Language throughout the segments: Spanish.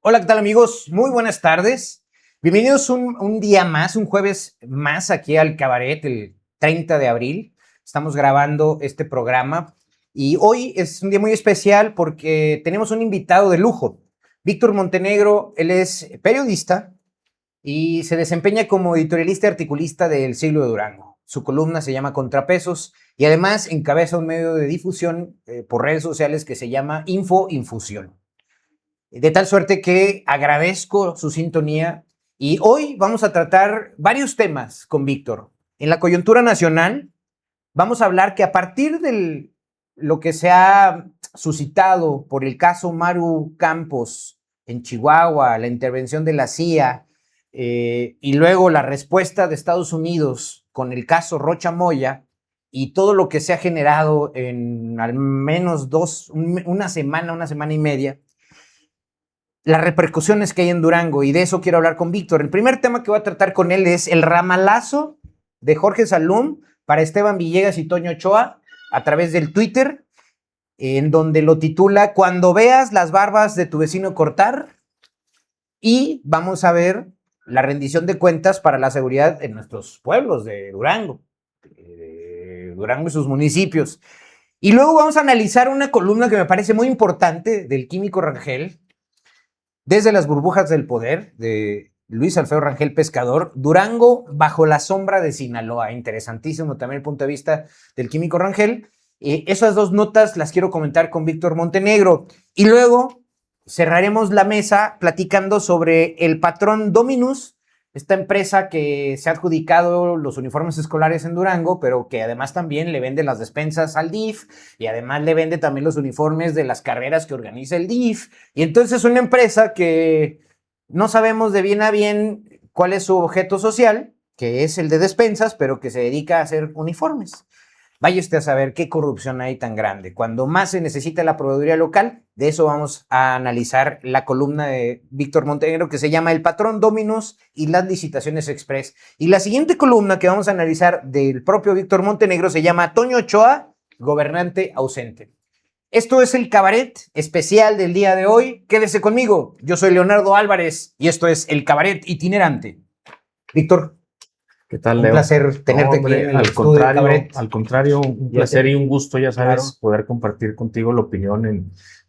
Hola, ¿qué tal amigos? Muy buenas tardes. Bienvenidos un día más, un jueves más aquí al Cabaret, el 30 de abril. Estamos grabando este programa y hoy es un día muy especial porque tenemos un invitado de lujo, Víctor Montenegro. Él es periodista y se desempeña como editorialista y articulista del Siglo de Durango. Su columna se llama Contrapesos y además encabeza un medio de difusión por redes sociales que se llama Info Infusión. De tal suerte que agradezco su sintonía y hoy vamos a tratar varios temas con Víctor. En la coyuntura nacional vamos a hablar que a partir de lo que se ha suscitado por el caso Maru Campos en Chihuahua, la intervención de la CIA y luego la respuesta de Estados Unidos con el caso Rocha Moya y todo lo que se ha generado en al menos una semana y media, las repercusiones que hay en Durango, y de eso quiero hablar con Víctor. El primer tema que voy a tratar con él es el ramalazo de Jorge Salum para Esteban Villegas y Toño Ochoa a través del Twitter, en donde lo titula "Cuando veas las barbas de tu vecino cortar", y vamos a ver la rendición de cuentas para la seguridad en nuestros pueblos de Durango y sus municipios. Y luego vamos a analizar una columna que me parece muy importante del químico Rangel, Desde las burbujas del poder, de Luis Alfredo Rangel Pescador, Durango bajo la sombra de Sinaloa. Interesantísimo también el punto de vista del químico Rangel. Esas dos notas las quiero comentar con Víctor Montenegro. Y luego cerraremos la mesa platicando sobre el Patrón Dominus, esta empresa que se ha adjudicado los uniformes escolares en Durango, pero que además también le vende las despensas al DIF y además le vende también los uniformes de las carreras que organiza el DIF. Y entonces es una empresa que no sabemos de bien a bien cuál es su objeto social, que es el de despensas, pero que se dedica a hacer uniformes. Vaya usted a saber qué corrupción hay tan grande. Cuando más se necesita la proveeduría local, de eso vamos a analizar la columna de Víctor Montenegro que se llama El Patrón Dominus y las licitaciones express. Y la siguiente columna que vamos a analizar del propio Víctor Montenegro se llama Toño Ochoa, gobernante ausente. Esto es el Cabaret especial del día de hoy. Quédese conmigo. Yo soy Leonardo Álvarez y esto es el Cabaret itinerante. Víctor, ¿qué tal, un Leo? placer tenerte hombre, aquí en el al estudio del Cabaret. contrario, un placer y un gusto, ya sabes, Claro. poder compartir contigo la opinión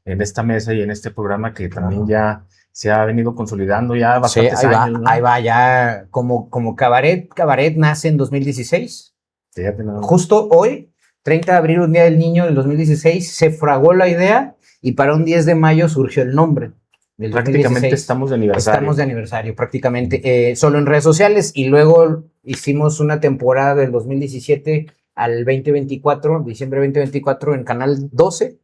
en esta mesa y en este programa que también ya se ha venido consolidando ya bastantes años, ¿no? Ahí va, ya como Cabaret nace en 2016. Fíjate, nada más. Justo hoy, 30 de abril, un día del niño del 2016, se fraguó la idea y para un 10 de mayo surgió el nombre. Del Prácticamente 2016. estamos de aniversario. Estamos de aniversario, prácticamente, solo en redes sociales, y luego hicimos una temporada del 2017 al 2024, diciembre 2024, en Canal 12,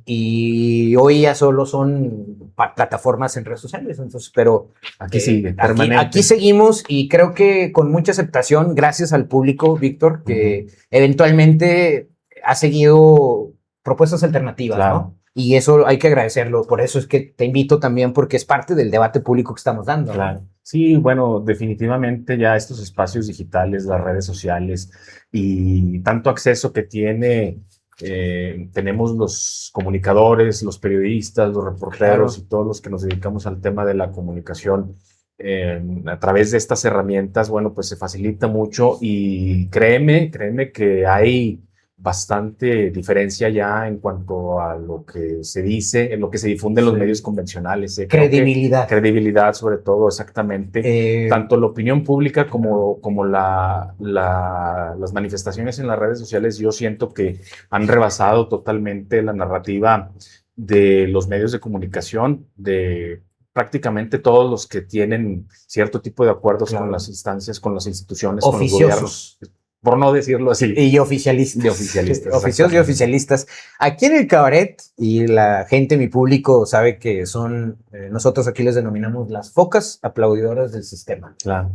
y hoy ya solo son plataformas en redes sociales. Entonces, pero Aquí sigue, permanente. aquí seguimos, y creo que con mucha aceptación, gracias al público, Víctor, que eventualmente ha seguido propuestas alternativas, Claro. ¿no? Y eso hay que agradecerlo. Por eso es que te invito también, porque es parte del debate público que estamos dando, ¿no? Claro. Sí, bueno, definitivamente ya estos espacios digitales, las redes sociales y tanto acceso que tenemos los comunicadores, los periodistas, los reporteros y todos los que nos dedicamos al tema de la comunicación a través de estas herramientas, bueno, pues se facilita mucho y créeme que hay bastante diferencia ya en cuanto a lo que se dice, en lo que se difunde en los medios convencionales. Credibilidad. Credibilidad, sobre todo, exactamente. Tanto la opinión pública como las manifestaciones en las redes sociales, yo siento que han rebasado totalmente la narrativa de los medios de comunicación, de prácticamente todos los que tienen cierto tipo de acuerdos con las instancias, con las instituciones, con los gobiernos. Por no decirlo así. Y oficialistas. De oficialistas. Oficiosos y oficialistas. Aquí en el Cabaret, y la gente, mi público, sabe que son, nosotros aquí les denominamos las focas aplaudidoras del sistema. Claro.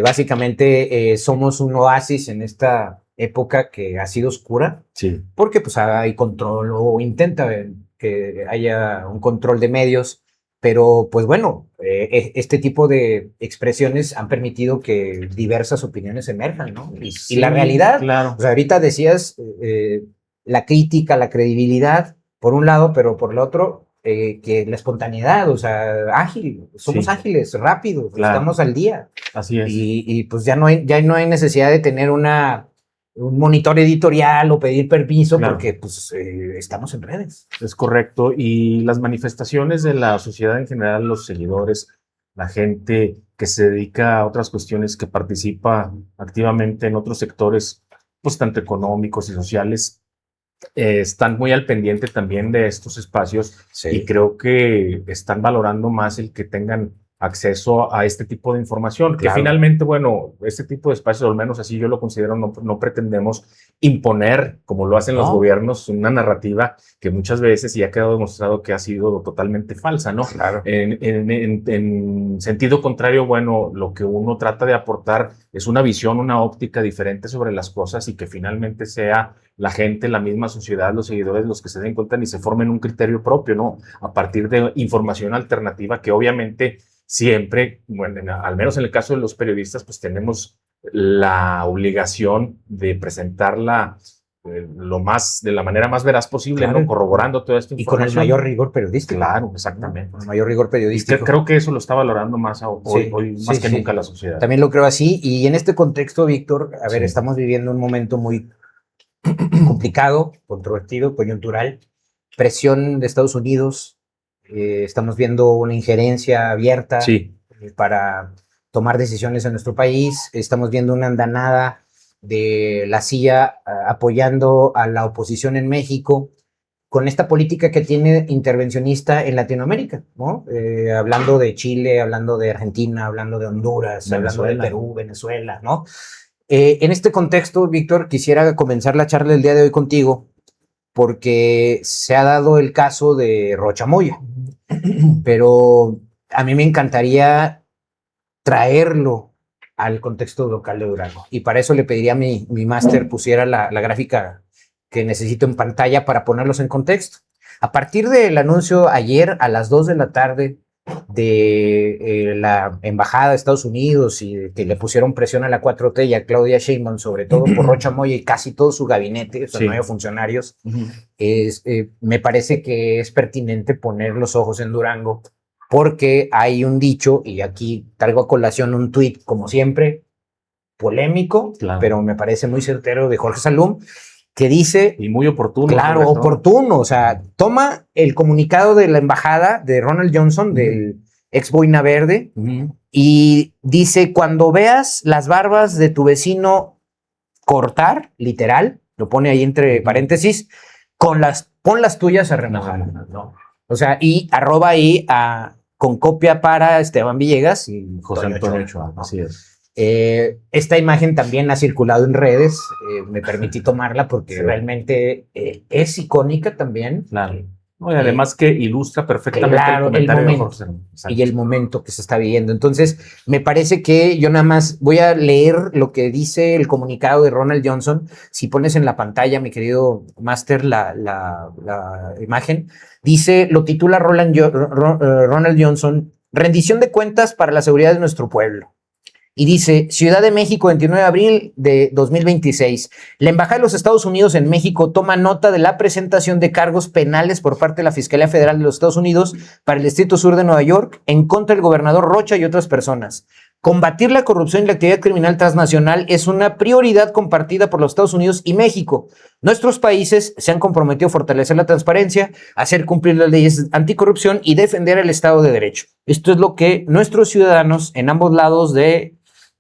Básicamente somos un oasis en esta época que ha sido oscura. Sí. Porque pues hay control, o intenta que haya un control de medios. Pero, pues bueno, este tipo de expresiones han permitido que diversas opiniones emerjan, ¿no? Y la realidad, claro. O sea, ahorita decías la crítica, la credibilidad, por un lado, pero por el otro, que la espontaneidad, o sea, ágil, somos ágiles, rápidos, estamos al día. Así es. Y pues ya no hay necesidad de tener un monitor editorial o pedir permiso porque pues estamos en redes. Es correcto. Y las manifestaciones de la sociedad en general, los seguidores, la gente que se dedica a otras cuestiones, que participa activamente en otros sectores, pues tanto económicos y sociales, están muy al pendiente también de estos espacios y creo que están valorando más el que tengan acceso a este tipo de información, que finalmente, bueno, este tipo de espacios, al menos así yo lo considero, no pretendemos imponer, como lo hacen los gobiernos, una narrativa que muchas veces, y ha quedado demostrado que ha sido totalmente falsa, ¿no? Claro. En sentido contrario, bueno, lo que uno trata de aportar es una visión, una óptica diferente sobre las cosas y que finalmente sea la gente, la misma sociedad, los seguidores, los que se den cuenta y se formen un criterio propio, ¿no? A partir de información alternativa que obviamente siempre, bueno, al menos en el caso de los periodistas, pues tenemos la obligación de presentarla de la manera más veraz posible, ¿no? Corroborando toda esta información. Y con el mayor rigor periodístico. Claro, exactamente. Con el mayor rigor periodístico. Y creo que eso lo está valorando más hoy más que nunca la sociedad. También lo creo así. Y en este contexto, Víctor, a ver, estamos viviendo un momento muy complicado, controvertido, coyuntural, presión de Estados Unidos. Estamos viendo una injerencia abierta para tomar decisiones en nuestro país. Estamos viendo una andanada de la CIA apoyando a la oposición en México con esta política que tiene intervencionista en Latinoamérica, ¿no? Hablando de Chile, hablando de Argentina, hablando de Honduras, hablando de Perú, Venezuela, ¿no? En este contexto, Víctor, quisiera comenzar la charla del día de hoy contigo porque se ha dado el caso de Rocha Moya, pero a mí me encantaría traerlo al contexto local de Durango. Y para eso le pediría a mi máster pusiera la gráfica que necesito en pantalla para ponerlos en contexto. A partir del anuncio ayer a las 2 de la tarde de la embajada de Estados Unidos y que le pusieron presión a la 4T y a Claudia Sheinbaum, sobre todo por Rocha Moya y casi todo su gabinete, o sea, 9 funcionarios, me parece que es pertinente poner los ojos en Durango porque hay un dicho, y aquí traigo a colación un tuit, como siempre, polémico, pero me parece muy certero, de Jorge Salum, que dice... Y muy oportuno. Claro, oportuno. O sea, toma el comunicado de la embajada de Ronald Johnson, del ex Boina Verde, y dice, cuando veas las barbas de tu vecino cortar, literal, lo pone ahí entre paréntesis, pon las tuyas a remojar. No. O sea, y arroba ahí con copia para Esteban Villegas y José Antonio Ochoa. Así es. Esta imagen también ha circulado en redes, me permití tomarla porque realmente es icónica también. Claro. No, y además que ilustra perfectamente el momento y el momento que se está viviendo. Entonces, me parece que yo nada más voy a leer lo que dice el comunicado de Ronald Johnson. Si pones en la pantalla, mi querido máster, la imagen, dice, lo titula Ronald Johnson, rendición de cuentas para la seguridad de nuestro pueblo. Y dice, Ciudad de México, 29 de abril de 2026. La Embajada de los Estados Unidos en México toma nota de la presentación de cargos penales por parte de la Fiscalía Federal de los Estados Unidos para el Distrito Sur de Nueva York en contra del gobernador Rocha y otras personas. Combatir la corrupción y la actividad criminal transnacional es una prioridad compartida por los Estados Unidos y México. Nuestros países se han comprometido a fortalecer la transparencia, hacer cumplir las leyes anticorrupción y defender el Estado de Derecho. Esto es lo que nuestros ciudadanos en ambos lados de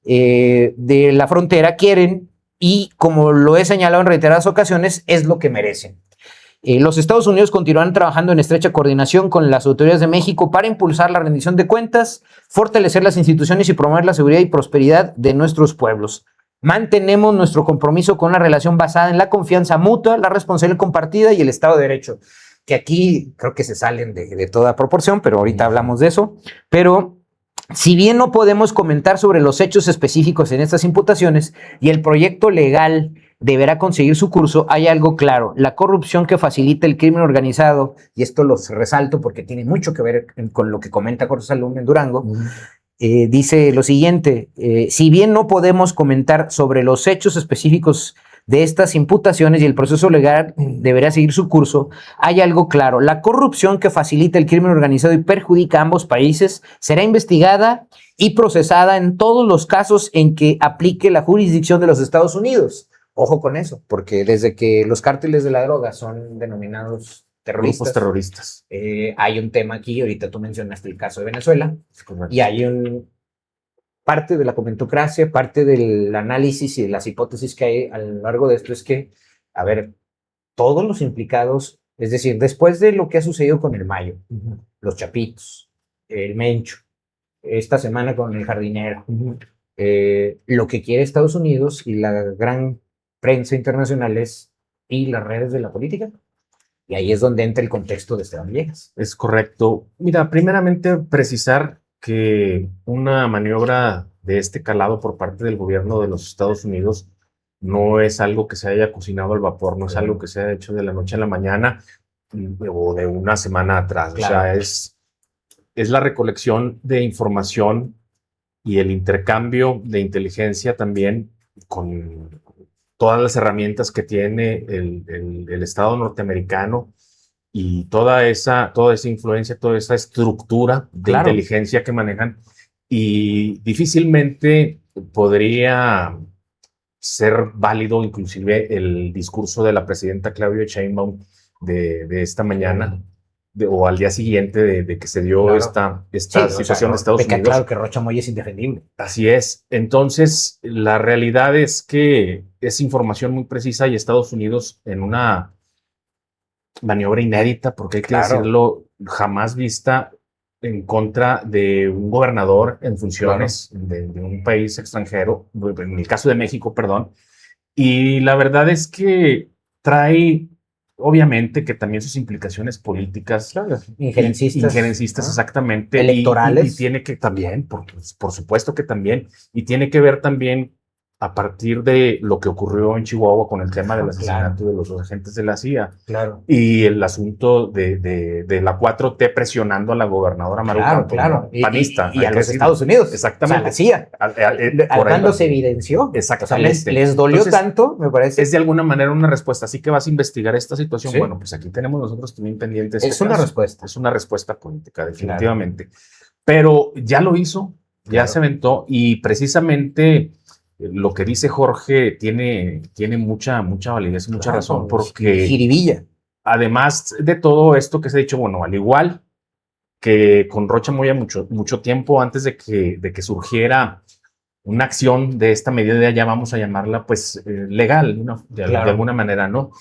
la frontera quieren y, como lo he señalado en reiteradas ocasiones, es lo que merecen. Los Estados Unidos continuarán trabajando en estrecha coordinación con las autoridades de México para impulsar la rendición de cuentas, fortalecer las instituciones y promover la seguridad y prosperidad de nuestros pueblos. Mantenemos nuestro compromiso con una relación basada en la confianza mutua, la responsabilidad compartida y el Estado de Derecho, que aquí creo que se salen de toda proporción, pero ahorita hablamos de eso. Pero si bien no podemos comentar sobre los hechos específicos en estas imputaciones y el proyecto legal deberá conseguir su curso, hay algo claro: la corrupción que facilita el crimen organizado, y esto los resalto porque tiene mucho que ver con lo que comenta Jorge Salum en Durango, dice lo siguiente, si bien no podemos comentar sobre los hechos específicos de estas imputaciones y el proceso legal deberá seguir su curso, hay algo claro. La corrupción que facilita el crimen organizado y perjudica a ambos países será investigada y procesada en todos los casos en que aplique la jurisdicción de los Estados Unidos. Ojo con eso, porque desde que los cárteles de la droga son denominados terroristas, grupos terroristas, hay un tema aquí, ahorita tú mencionaste el caso de Venezuela, y hay parte de la comentocracia, parte del análisis y de las hipótesis que hay a lo largo de esto es que, a ver, todos los implicados, es decir, después de lo que ha sucedido con el Mayo, los Chapitos, el Mencho, esta semana con el Jardinero, lo que quiere Estados Unidos y la gran prensa internacional es y las redes de la política. Y ahí es donde entra el contexto de Esteban Villegas. Es correcto. Mira, primeramente precisar que una maniobra de este calado por parte del gobierno de los Estados Unidos no es algo que se haya cocinado al vapor, no es algo que se haya hecho de la noche a la mañana o de una semana atrás. Claro. O sea, es la recolección de información y el intercambio de inteligencia también con todas las herramientas que tiene el Estado norteamericano y toda esa influencia, toda esa estructura de inteligencia que manejan, y difícilmente podría ser válido inclusive el discurso de la presidenta Claudia Sheinbaum de esta mañana o al día siguiente de que se dio esta situación de Estados Unidos. Claro que Rocha Moya es indefendible. Así es. Entonces, la realidad es que es información muy precisa y Estados Unidos, en una maniobra inédita, porque hay que decirlo, jamás vista en contra de un gobernador en funciones de un país extranjero, en el caso de México, perdón. Y la verdad es que trae, obviamente, que también sus implicaciones políticas, injerencistas, exactamente, electorales, y tiene que también, por supuesto que también, y tiene que ver también a partir de lo que ocurrió en Chihuahua con el tema del asesinato de los dos agentes de la CIA y el asunto de la 4T presionando a la gobernadora Maru panista. Y a los Estados Unidos. Exactamente. O sea, la CIA. Cuando se evidenció. Exactamente. O sea, les dolió. Entonces, tanto, me parece. Es de alguna manera una respuesta. Así que vas a investigar esta situación. Sí. Bueno, pues aquí tenemos nosotros también pendientes. Es una respuesta. Es una respuesta política, definitivamente. Pero ya lo hizo, ya se aventó, y precisamente lo que dice Jorge tiene mucha validez y mucha razón, porque jiribilla. Además de todo esto que se ha dicho, bueno, al igual que con Rocha Moya mucho tiempo antes de que surgiera una acción de esta medida, ya vamos a llamarla pues legal, de alguna manera, ¿no?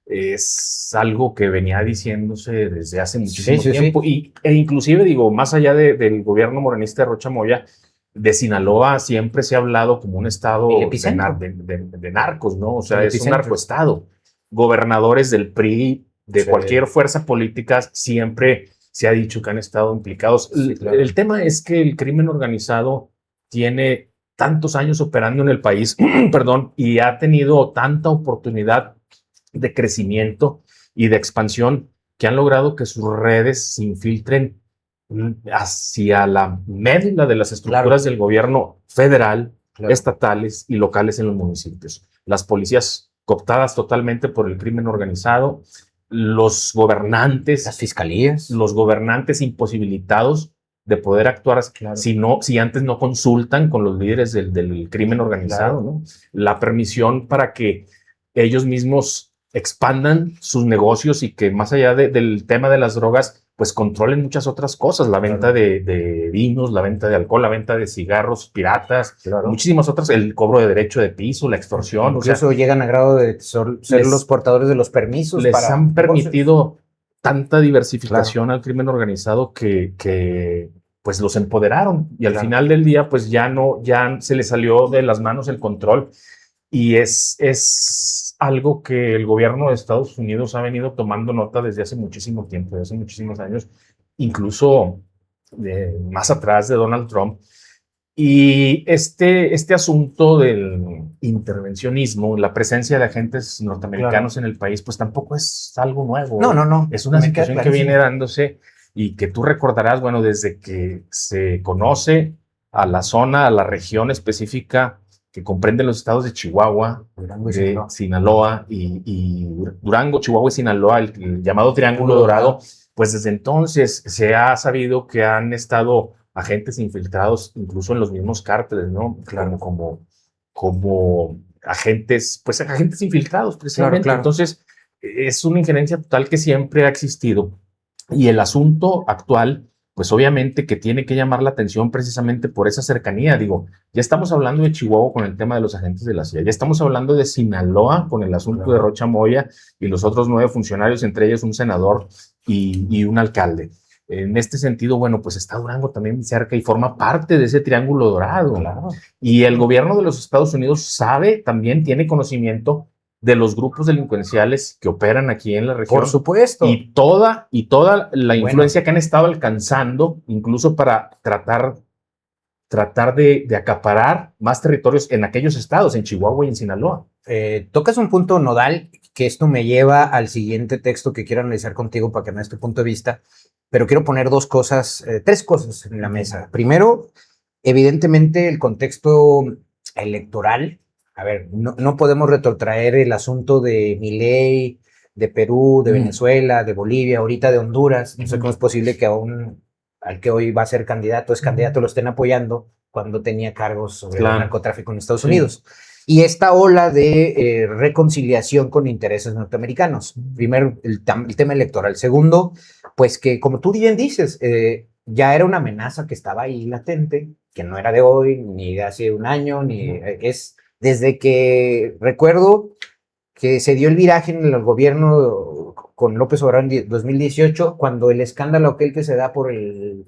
Es algo que venía diciéndose desde hace muchísimo tiempo. Sí. E inclusive, digo, más allá del gobierno morenista de Rocha Moya, de Sinaloa siempre se ha hablado como un estado de narcos, ¿no? O sea, es un narcoestado. Gobernadores del PRI, de cualquier fuerza política, siempre se ha dicho que han estado implicados. El tema es que el crimen organizado tiene tantos años operando en el país, perdón, y ha tenido tanta oportunidad de crecimiento y de expansión que han logrado que sus redes se infiltren hacia la médula de las estructuras del gobierno federal, estatales y locales en los municipios. Las policías cooptadas totalmente por el crimen organizado, los gobernantes, las fiscalías, los gobernantes imposibilitados de poder actuar si antes no consultan con los líderes del crimen organizado, ¿no? La permisión para que ellos mismos expandan sus negocios y que más allá del tema de las drogas, pues controlen muchas otras cosas, la venta de vinos, la venta de alcohol, la venta de cigarros piratas, muchísimas otras, el cobro de derecho de piso, la extorsión. Incluso llegan a grado de ser los portadores de los permisos. Les han permitido tanta diversificación al crimen organizado que pues los empoderaron y al final del día pues ya se les salió de las manos el control, y es algo que el gobierno de Estados Unidos ha venido tomando nota desde hace muchísimo tiempo, desde hace muchísimos años, incluso más atrás de Donald Trump. Y este asunto del intervencionismo, la presencia de agentes norteamericanos en el país, pues tampoco es algo nuevo. No. Es una situación que viene dándose y que tú recordarás, bueno, desde que se conoce a la zona, a la región específica que comprenden los estados de Chihuahua, Sinaloa y Durango, Chihuahua y Sinaloa, el llamado Triángulo Dorado, pues desde entonces se ha sabido que han estado agentes infiltrados incluso en los mismos cárteles, ¿no? Claro. Como agentes, pues agentes infiltrados precisamente. Claro. Entonces es una injerencia total que siempre ha existido y el asunto actual, pues obviamente que tiene que llamar la atención precisamente por esa cercanía. Digo, ya estamos hablando de Chihuahua con el tema de los agentes de la CIA, ya estamos hablando de Sinaloa con el asunto de Rocha Moya y los otros 9 funcionarios, entre ellos un senador y un alcalde. En este sentido, bueno, pues está Durango también cerca y forma parte de ese Triángulo Dorado. Claro. Y el gobierno de los Estados Unidos sabe, también tiene conocimiento de los grupos delincuenciales que operan aquí en la región. Por supuesto. Y toda la influencia que han estado alcanzando, incluso para tratar de acaparar más territorios en aquellos estados, en Chihuahua y en Sinaloa. Tocas un punto nodal, que esto me lleva al siguiente texto que quiero analizar contigo para que me des tu punto de vista, pero quiero poner 3 cosas en la mesa. Primero, evidentemente el contexto electoral. A ver, no podemos retrotraer el asunto de Milei, de Perú, de Venezuela, de Bolivia, ahorita de Honduras. No sé cómo es posible que aún al que hoy va a ser candidato, lo estén apoyando cuando tenía cargos sobre el narcotráfico en Estados Unidos. Y esta ola de reconciliación con intereses norteamericanos. Primero, el tema electoral. Segundo, pues que, como tú bien dices, ya era una amenaza que estaba ahí latente, que no era de hoy, ni de hace un año, ni es... Desde que recuerdo que se dio el viraje en el gobierno con López Obrador en 2018, cuando el escándalo aquel que se da por el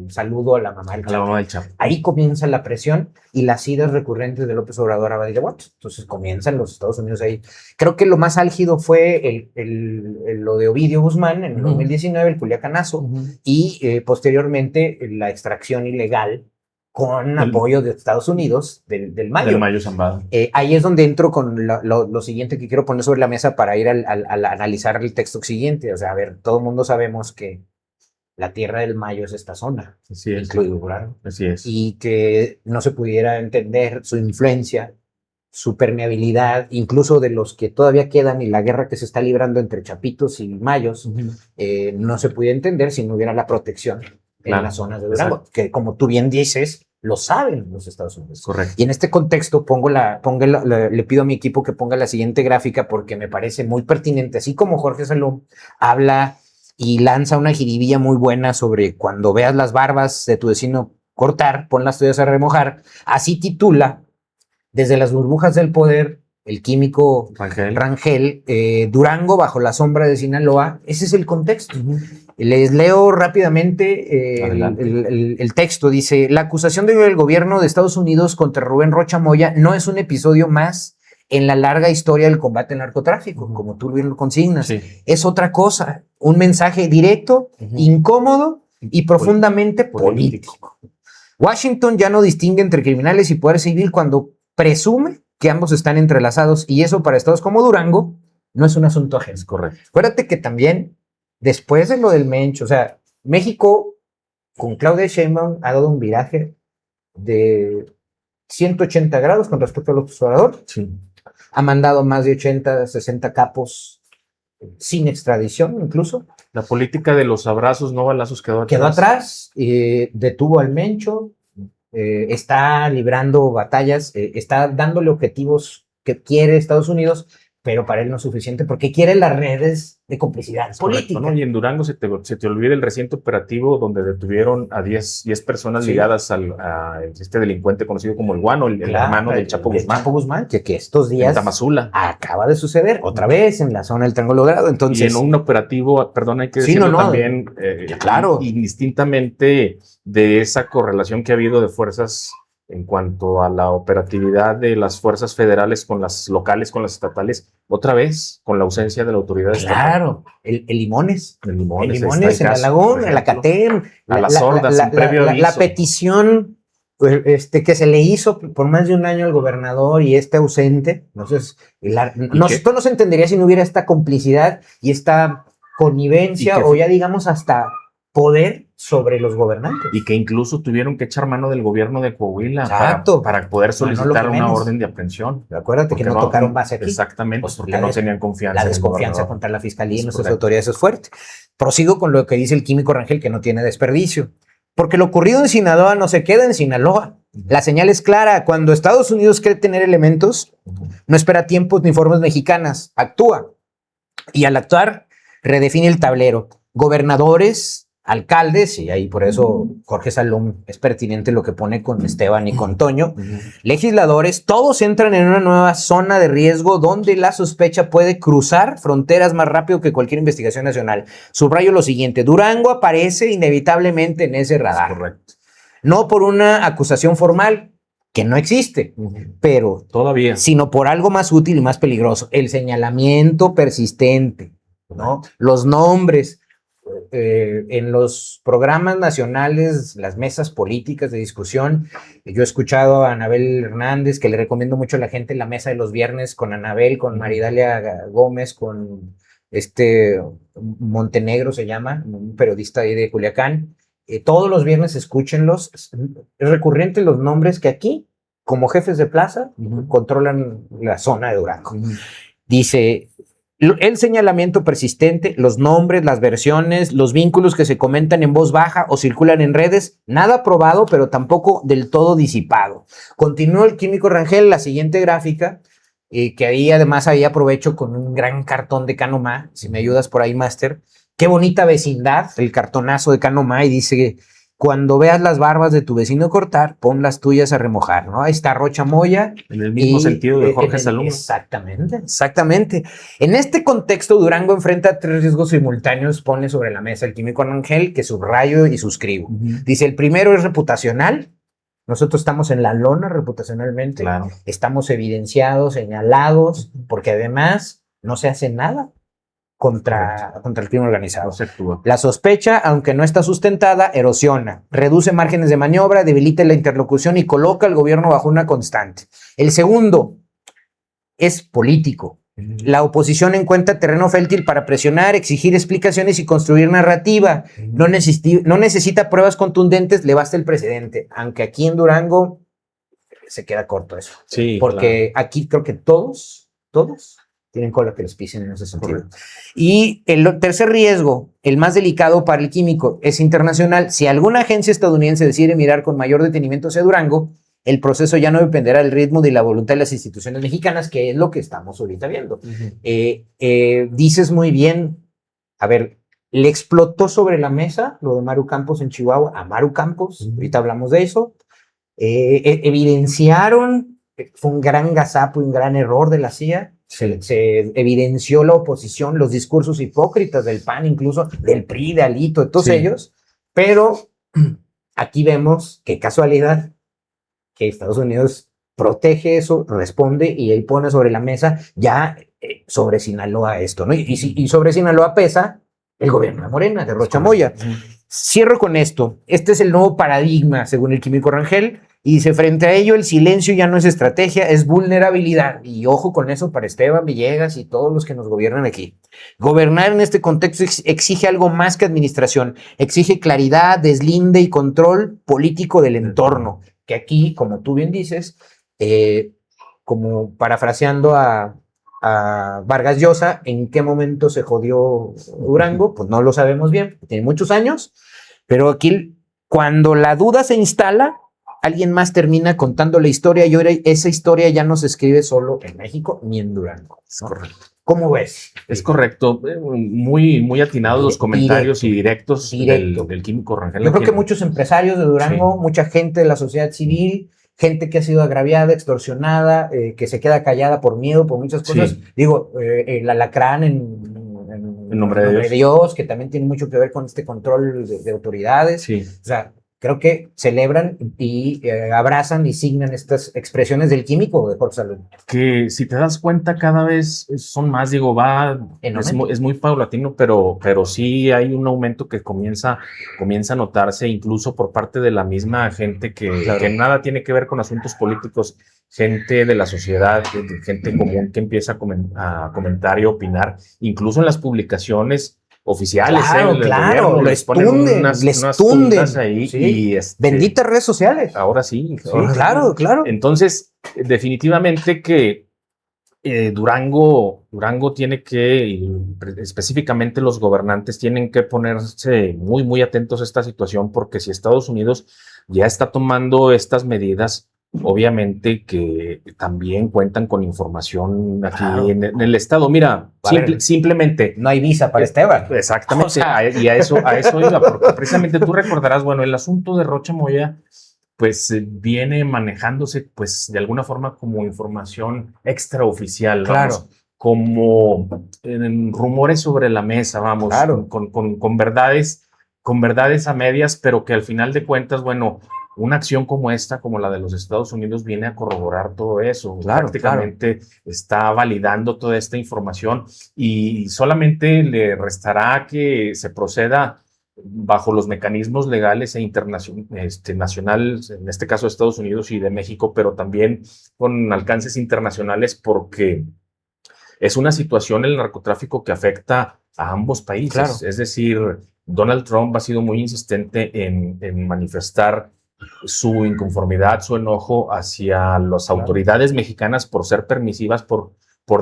saludo a la mamá del Chapo. Ahí comienza la presión y las idas recurrentes de López Obrador a Badiraguato. Entonces comienzan los Estados Unidos ahí. Creo que lo más álgido fue lo de Ovidio Guzmán en el 2019, el Culiacanazo, y posteriormente la extracción ilegal con apoyo de Estados Unidos del Mayo. Del Mayo Zambada. Ahí es donde entro con lo siguiente que quiero poner sobre la mesa para ir al analizar el texto siguiente. O sea, a ver, todo el mundo sabemos que la tierra del Mayo es esta zona, incluido Durango. Así es. Y que no se pudiera entender su influencia, su permeabilidad, incluso de los que todavía quedan y la guerra que se está librando entre chapitos y mayos, no se pudiera entender si no hubiera la protección en las zonas de Durango, que como tú bien dices, lo saben los Estados Unidos. Correcto. Y en este contexto le pido a mi equipo que ponga la siguiente gráfica porque me parece muy pertinente, así como Jorge Salom habla y lanza una jiribilla muy buena sobre cuando veas las barbas de tu vecino cortar, pon las tuyas a remojar, así titula Desde las burbujas del poder, el químico Rangel, Durango bajo la sombra de Sinaloa. Ese es el contexto. Les leo rápidamente el texto. Dice, la acusación del gobierno de Estados Unidos contra Rubén Rocha Moya no es un episodio más en la larga historia del combate al narcotráfico, como tú bien lo consignas. Sí. Es otra cosa, un mensaje directo, incómodo y profundamente político. Washington ya no distingue entre criminales y poder civil cuando presume que ambos están entrelazados, y eso para estados como Durango no es un asunto ajeno. Es correcto. Acuérdate que también, después de lo del Mencho, o sea, México con Claudia Sheinbaum ha dado un viraje de 180 grados con respecto al López Obrador. Sí. Ha mandado más de 80, 60 capos sin extradición incluso. La política de los abrazos, no balazos quedó atrás. Detuvo al Mencho. Está librando batallas, está dándole objetivos que quiere Estados Unidos, pero para él no es suficiente porque quiere las redes de complicidad política. ¿No? Y en Durango se te olvida el reciente operativo donde detuvieron a 10 personas ligadas a este delincuente conocido como el Guano, el hermano del Chapo Guzmán. Chapo Guzmán, que estos días en Tamazula acaba de suceder otra vez en la zona del Triángulo Dorado. Entonces, y en un operativo, perdón, hay que decirlo también, indistintamente de esa correlación que ha habido de fuerzas en cuanto a la operatividad de las fuerzas federales con las locales, con las estatales, otra vez con la ausencia de la autoridad estatal. Claro, el Limones. El Limones en Alagón, en la CATEM. A las sordas, sin previo aviso. La petición que se le hizo por más de un año al gobernador y ausente. Entonces, esto no se entendería si no hubiera esta complicidad y esta connivencia o ya digamos hasta poder sobre los gobernantes. Y que incluso tuvieron que echar mano del gobierno de Coahuila para poder solicitar una orden de aprehensión. Acuérdate que no tocaron base aquí. Exactamente, pues porque no tenían confianza. La desconfianza contra la fiscalía y nuestras autoridades es fuerte. Prosigo con lo que dice el químico Rangel, que no tiene desperdicio. Porque lo ocurrido en Sinaloa no se queda en Sinaloa. La señal es clara. Cuando Estados Unidos cree tener elementos, no espera tiempos ni formas mexicanas. Actúa. Y al actuar, redefine el tablero. Gobernadores, alcaldes, y ahí por eso Jorge Salom es pertinente lo que pone con Esteban y con Toño, legisladores, todos entran en una nueva zona de riesgo donde la sospecha puede cruzar fronteras más rápido que cualquier investigación nacional. Subrayo lo siguiente, Durango aparece inevitablemente en ese radar. Correcto. No por una acusación formal, que no existe, pero todavía, sino por algo más útil y más peligroso, el señalamiento persistente, ¿no? Los nombres. En los programas nacionales, las mesas políticas de discusión, yo he escuchado a Anabel Hernández, que le recomiendo mucho a la gente, la mesa de los viernes con Anabel, con Maridalia Gómez, con Montenegro se llama, un periodista ahí de Culiacán. Todos los viernes escúchenlos. Es recurrente los nombres que aquí, como jefes de plaza, controlan la zona de Durango. Dice, el señalamiento persistente, los nombres, las versiones, los vínculos que se comentan en voz baja o circulan en redes, nada probado, pero tampoco del todo disipado. Continúa el químico Rangel, la siguiente gráfica, que ahí además ahí aprovecho con un gran cartón de Canomá, si me ayudas por ahí, Máster. Qué bonita vecindad, el cartonazo de Canomá, y dice, cuando veas las barbas de tu vecino cortar, pon las tuyas a remojar, ¿no? Ahí está Rocha Moya. En el mismo sentido de Jorge Salom. Exactamente. En este contexto, Durango enfrenta 3 riesgos simultáneos, pone sobre la mesa el químico Rangel, que subrayo y suscribo. Dice, el primero es reputacional. Nosotros estamos en la lona reputacionalmente. Claro. Estamos evidenciados, señalados, porque además no se hace nada contra el crimen organizado. La sospecha, aunque no está sustentada, erosiona, reduce márgenes de maniobra, debilita la interlocución y coloca al gobierno bajo una constante. El segundo es político. La oposición encuentra terreno fértil para presionar, exigir explicaciones y construir narrativa. No necesita pruebas contundentes, le basta el precedente. Aunque aquí en Durango se queda corto eso. Sí, porque aquí creo que todos tienen cola que los pisen en ese sentido. Correcto. Y el tercer riesgo, el más delicado para el químico, es internacional. Si alguna agencia estadounidense decide mirar con mayor detenimiento hacia Durango, el proceso ya no dependerá del ritmo de la voluntad de las instituciones mexicanas, que es lo que estamos ahorita viendo. Dices muy bien, a ver, le explotó sobre la mesa lo de Maru Campos en Chihuahua, a Maru Campos, ahorita hablamos de eso. Evidenciaron, fue un gran gazapo y un gran error de la CIA. Se evidenció la oposición, los discursos hipócritas del PAN, incluso del PRI, de Alito, de todos ellos, pero aquí vemos qué casualidad que Estados Unidos protege eso, responde y él pone sobre la mesa ya sobre Sinaloa esto, ¿no? Y sobre Sinaloa pesa el gobierno de Morena, de Rocha Moya. Cierro con esto. Este es el nuevo paradigma, según el químico Rangel. Y dice, frente a ello, el silencio ya no es estrategia, es vulnerabilidad. Y ojo con eso para Esteban Villegas y todos los que nos gobiernan aquí. Gobernar en este contexto exige algo más que administración. Exige claridad, deslinde y control político del entorno. Que aquí, como tú bien dices, como parafraseando a Vargas Llosa, ¿en qué momento se jodió Durango? Pues no lo sabemos bien, tiene muchos años, pero aquí, cuando la duda se instala, alguien más termina contando la historia y ahora esa historia ya no se escribe solo en México ni en Durango, ¿no? Es correcto. ¿Cómo ves? Es correcto. Muy atinados los comentarios directos del químico Rangel. Yo creo que muchos empresarios de Durango, mucha gente de la sociedad civil, gente que ha sido agraviada, extorsionada, que se queda callada por miedo, por muchas cosas. Digo, el alacrán en nombre de Dios, que también tiene mucho que ver con este control de autoridades. Sí. O sea, creo que celebran y abrazan y signan estas expresiones del químico de Jorge Salom. Que si te das cuenta cada vez son más, digo, es muy paulatino, pero sí hay un aumento que comienza a notarse incluso por parte de la misma gente que nada tiene que ver con asuntos políticos, gente de la sociedad, gente común que empieza a comentar y opinar, incluso en las publicaciones. oficiales. Claro, les tunden ahí. Sí. Y benditas redes sociales. Ahora sí. Claro. Entonces, definitivamente que Durango tiene que, específicamente los gobernantes, tienen que ponerse muy, muy atentos a esta situación, porque si Estados Unidos ya está tomando estas medidas, obviamente que también cuentan con información aquí en el estado. Mira, simplemente... No hay visa para Esteban. Exactamente, o sea, y a eso iba, porque precisamente tú recordarás, bueno, el asunto de Rocha Moya pues viene manejándose pues de alguna forma como información extraoficial, claro, como rumores sobre la mesa, vamos, claro, con verdades a medias, pero que al final de cuentas, bueno, una acción como esta, como la de los Estados Unidos, viene a corroborar todo eso. Prácticamente está validando toda esta información, y solamente le restará que se proceda bajo los mecanismos legales e nacionales, en este caso de Estados Unidos y de México, pero también con alcances internacionales, porque es una situación, el narcotráfico, que afecta a ambos países. Claro. Es decir, Donald Trump ha sido muy insistente en manifestar su inconformidad, su enojo hacia las autoridades mexicanas por ser permisivas, por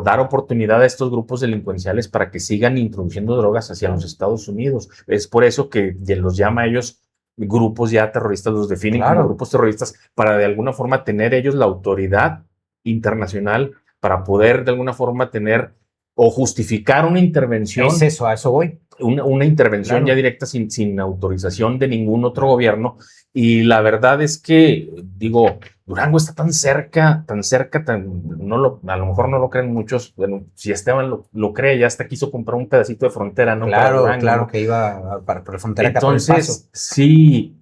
dar oportunidad a estos grupos delincuenciales para que sigan introduciendo drogas hacia los Estados Unidos. Es por eso que los llama a ellos grupos ya terroristas, los definen como grupos terroristas, para de alguna forma tener ellos la autoridad internacional para poder de alguna forma tener o justificar una intervención. Es eso, a eso voy. Una intervención ya directa sin autorización de ningún otro gobierno. Y la verdad es que, digo, Durango está tan cerca, a lo mejor no lo creen muchos. Bueno, si Esteban lo cree, ya hasta quiso comprar un pedacito de frontera, ¿no? Claro, Durango, ¿no? Que iba para la frontera. Entonces, sí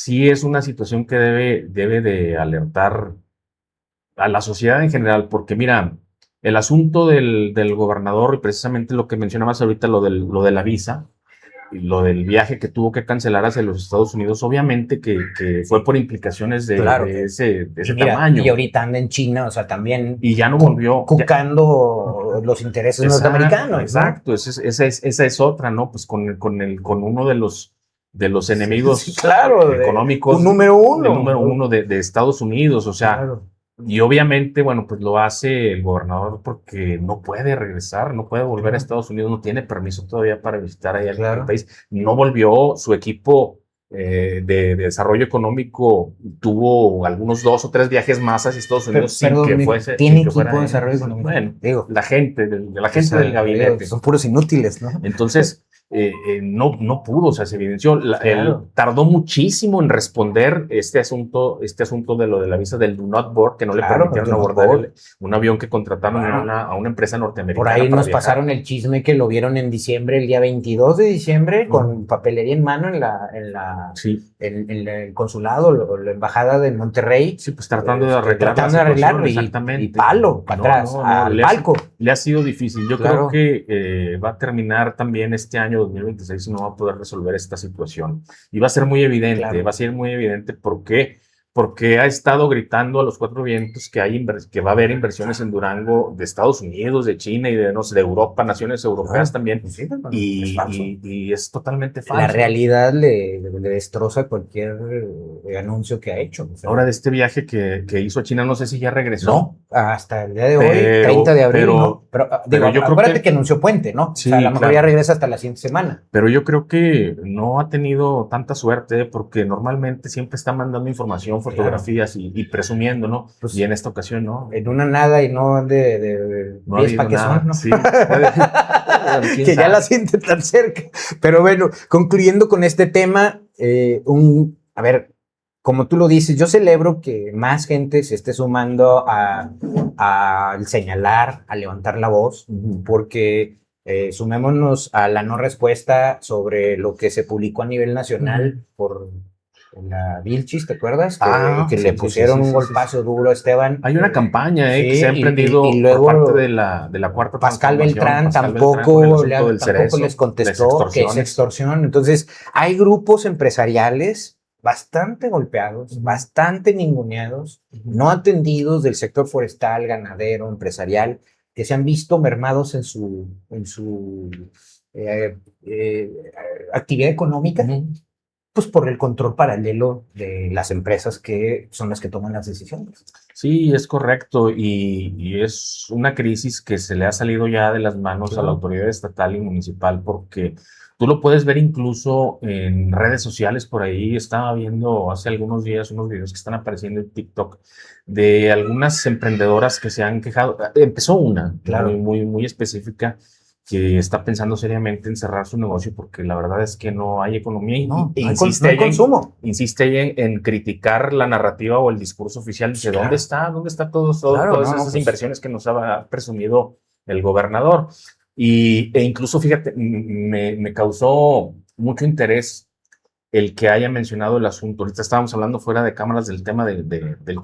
es una situación que debe de alertar a la sociedad en general, porque mira, el asunto del gobernador, y precisamente lo que mencionabas ahorita, lo de la visa, y lo del viaje que tuvo que cancelar hacia los Estados Unidos, obviamente que fue por implicaciones de ese tamaño. Y ahorita anda en China, o sea, también. Y ya no volvió. Cucando los intereses norteamericanos. Exacto, ¿no? Esa es otra, ¿no? Pues con uno de los enemigos económicos. El número uno de Estados Unidos, o sea. Claro. Y obviamente, bueno, pues lo hace el gobernador porque no puede regresar, no puede volver a Estados Unidos, no tiene permiso todavía para visitar allá el país. No volvió, su equipo de desarrollo económico tuvo algunos 2 o 3 viajes más hacia Estados Unidos sin que fuese. ¿Tiene equipo de desarrollo económico? Bueno, digo, la gente del gabinete. Son puros inútiles, ¿no? Entonces, no pudo, o sea, se evidenció. Tardó muchísimo en responder este asunto de lo de la visa del Do Not Board, que no le permitieron abordar un avión que contrataron a una empresa norteamericana. Por ahí nos pasaron el chisme que lo vieron en diciembre, el día 22 de diciembre, con papelería en mano en el consulado o la embajada de Monterrey. Sí, pues tratando de arreglarlo. Exactamente. Y palo, para atrás, al palco. Le ha sido difícil. Yo creo que va a terminar también este año 2026 y no va a poder resolver esta situación. Y va a ser muy evidente, porque ha estado gritando a los 4 vientos que va a haber inversiones en Durango de Estados Unidos, de China y de Europa, naciones europeas también. Sí, y es totalmente falso. La realidad le destroza cualquier anuncio que ha hecho. O sea, ahora, de este viaje que hizo a China, no sé si ya regresó. No, hasta el día de hoy, 30 de abril. Pero yo acuérdate que anunció puente, ¿no? Sí, o sea, a lo mejor ya regresa hasta la siguiente semana. Pero yo creo que no ha tenido tanta suerte, porque normalmente siempre está mandando información, fotografías y presumiendo, ¿no? Pues, y en esta ocasión, ¿no? En una nada y no de no 10 pa' que son, ¿no? Sí, que ya la siente tan cerca. Pero bueno, concluyendo con este tema, a ver, como tú lo dices, yo celebro que más gente se esté sumando a señalar, a levantar la voz, porque sumémonos a la no respuesta sobre lo que se publicó a nivel nacional por la Vilchis, ¿te acuerdas? Que le pusieron un golpazo duro a Esteban. Hay una campaña que se ha emprendido y luego, por parte de la cuarta Pascal Beltrán tampoco les contestó que es extorsión. Entonces, hay grupos empresariales bastante golpeados, bastante ninguneados, no atendidos del sector forestal, ganadero, empresarial, que se han visto mermados en su actividad económica, pues por el control paralelo de las empresas que son las que toman las decisiones. Sí, es correcto, y es una crisis que se le ha salido ya de las manos a la autoridad estatal y municipal, porque tú lo puedes ver incluso en redes sociales. Por ahí estaba viendo hace algunos días unos videos que están apareciendo en TikTok de algunas emprendedoras que se han quejado. Empezó una, muy específica, que está pensando seriamente en cerrar su negocio porque la verdad es que no hay economía insiste en criticar la narrativa o el discurso oficial de ¿dónde está todas esas inversiones que nos ha presumido el gobernador? E incluso, fíjate, me causó mucho interés el que haya mencionado el asunto. Ahorita estábamos hablando fuera de cámaras del tema de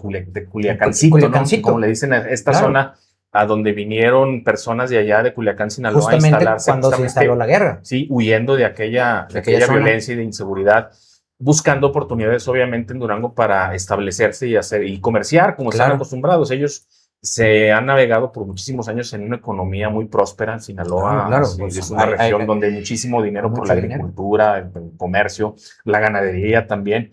Culiacancito, ¿no? Como le dicen a esta zona, a donde vinieron personas de allá de Culiacán, Sinaloa, justamente a instalarse. Cuando se instaló la guerra. Sí, huyendo de aquella violencia y de inseguridad, buscando oportunidades, obviamente, en Durango para establecerse y comerciar como están acostumbrados. Ellos se han navegado por muchísimos años en una economía muy próspera. Sinaloa es una región donde hay muchísimo dinero por la agricultura, el comercio, la ganadería también.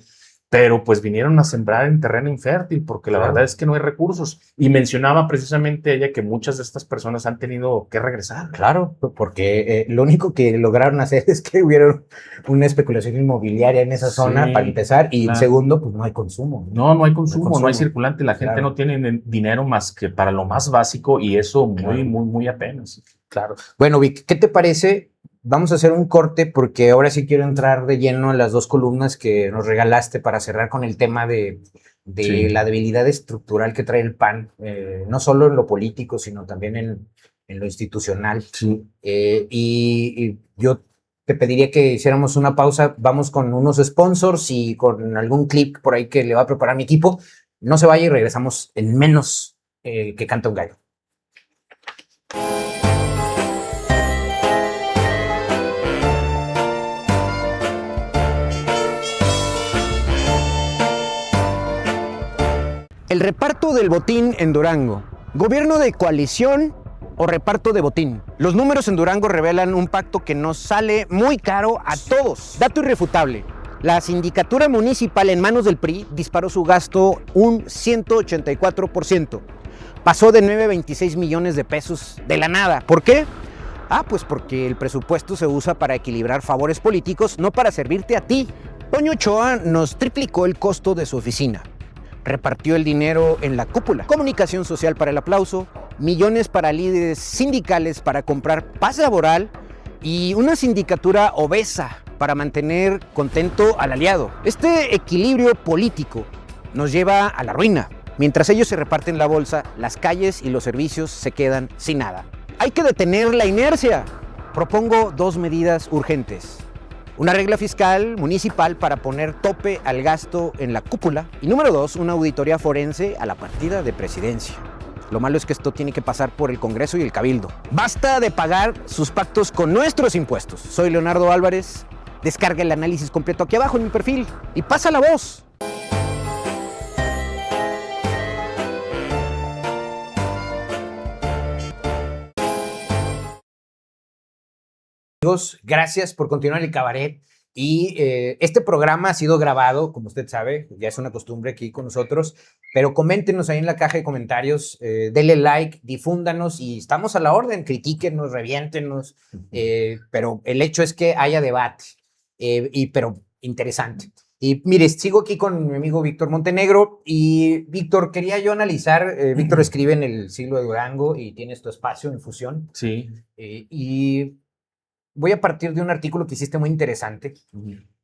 Pero pues vinieron a sembrar en terreno infértil porque la verdad es que no hay recursos. Y mencionaba precisamente ella que muchas de estas personas han tenido que regresar. Claro, porque lo único que lograron hacer es que hubiera una especulación inmobiliaria en esa zona para empezar, y segundo, pues no hay consumo. No hay consumo, no hay circulante. La gente no tiene dinero más que para lo más básico, y eso muy apenas. Claro. Bueno, Vic, ¿qué te parece? Vamos a hacer un corte porque ahora sí quiero entrar de lleno en las dos columnas que nos regalaste para cerrar con el tema de la debilidad estructural que trae el PAN, no solo en lo político, sino también en lo institucional. Sí. Y yo te pediría que hiciéramos una pausa. Vamos con unos sponsors y con algún clip por ahí que le va a preparar mi equipo. No se vaya y regresamos en menos que canta un gallo. El reparto del botín en Durango. ¿Gobierno de coalición o reparto de botín? Los números en Durango revelan un pacto que nos sale muy caro a todos. Dato irrefutable. La sindicatura municipal en manos del PRI disparó su gasto un 184%. Pasó de 9.26 millones de pesos de la nada. ¿Por qué? Pues porque el presupuesto se usa para equilibrar favores políticos, no para servirte a ti. Toño Ochoa nos triplicó el costo de su oficina. Repartió el dinero en la cúpula. Comunicación social para el aplauso, millones para líderes sindicales para comprar paz laboral y una sindicatura obesa para mantener contento al aliado. Este equilibrio político nos lleva a la ruina. Mientras ellos se reparten la bolsa, las calles y los servicios se quedan sin nada. Hay que detener la inercia. Propongo dos medidas urgentes. Una regla fiscal municipal para poner tope al gasto en la cúpula. Y número 2, una auditoría forense a la partida de presidencia. Lo malo es que esto tiene que pasar por el Congreso y el Cabildo. Basta de pagar sus pactos con nuestros impuestos. Soy Leonardo Álvarez. Descarga el análisis completo aquí abajo en mi perfil y pasa la voz. Amigos, gracias por continuar el cabaret. Y este programa ha sido grabado, como usted sabe, ya es una costumbre aquí con nosotros, pero coméntenos ahí en la caja de comentarios, denle like, difúndanos y estamos a la orden, critíquenos, reviéntenos, pero el hecho es que haya debate, pero interesante. Y mire, sigo aquí con mi amigo Víctor Montenegro y Víctor, quería yo analizar, Víctor escribe en El Siglo de Durango y tienes tu espacio en Fusión. Sí. Y voy a partir de un artículo que hiciste muy interesante,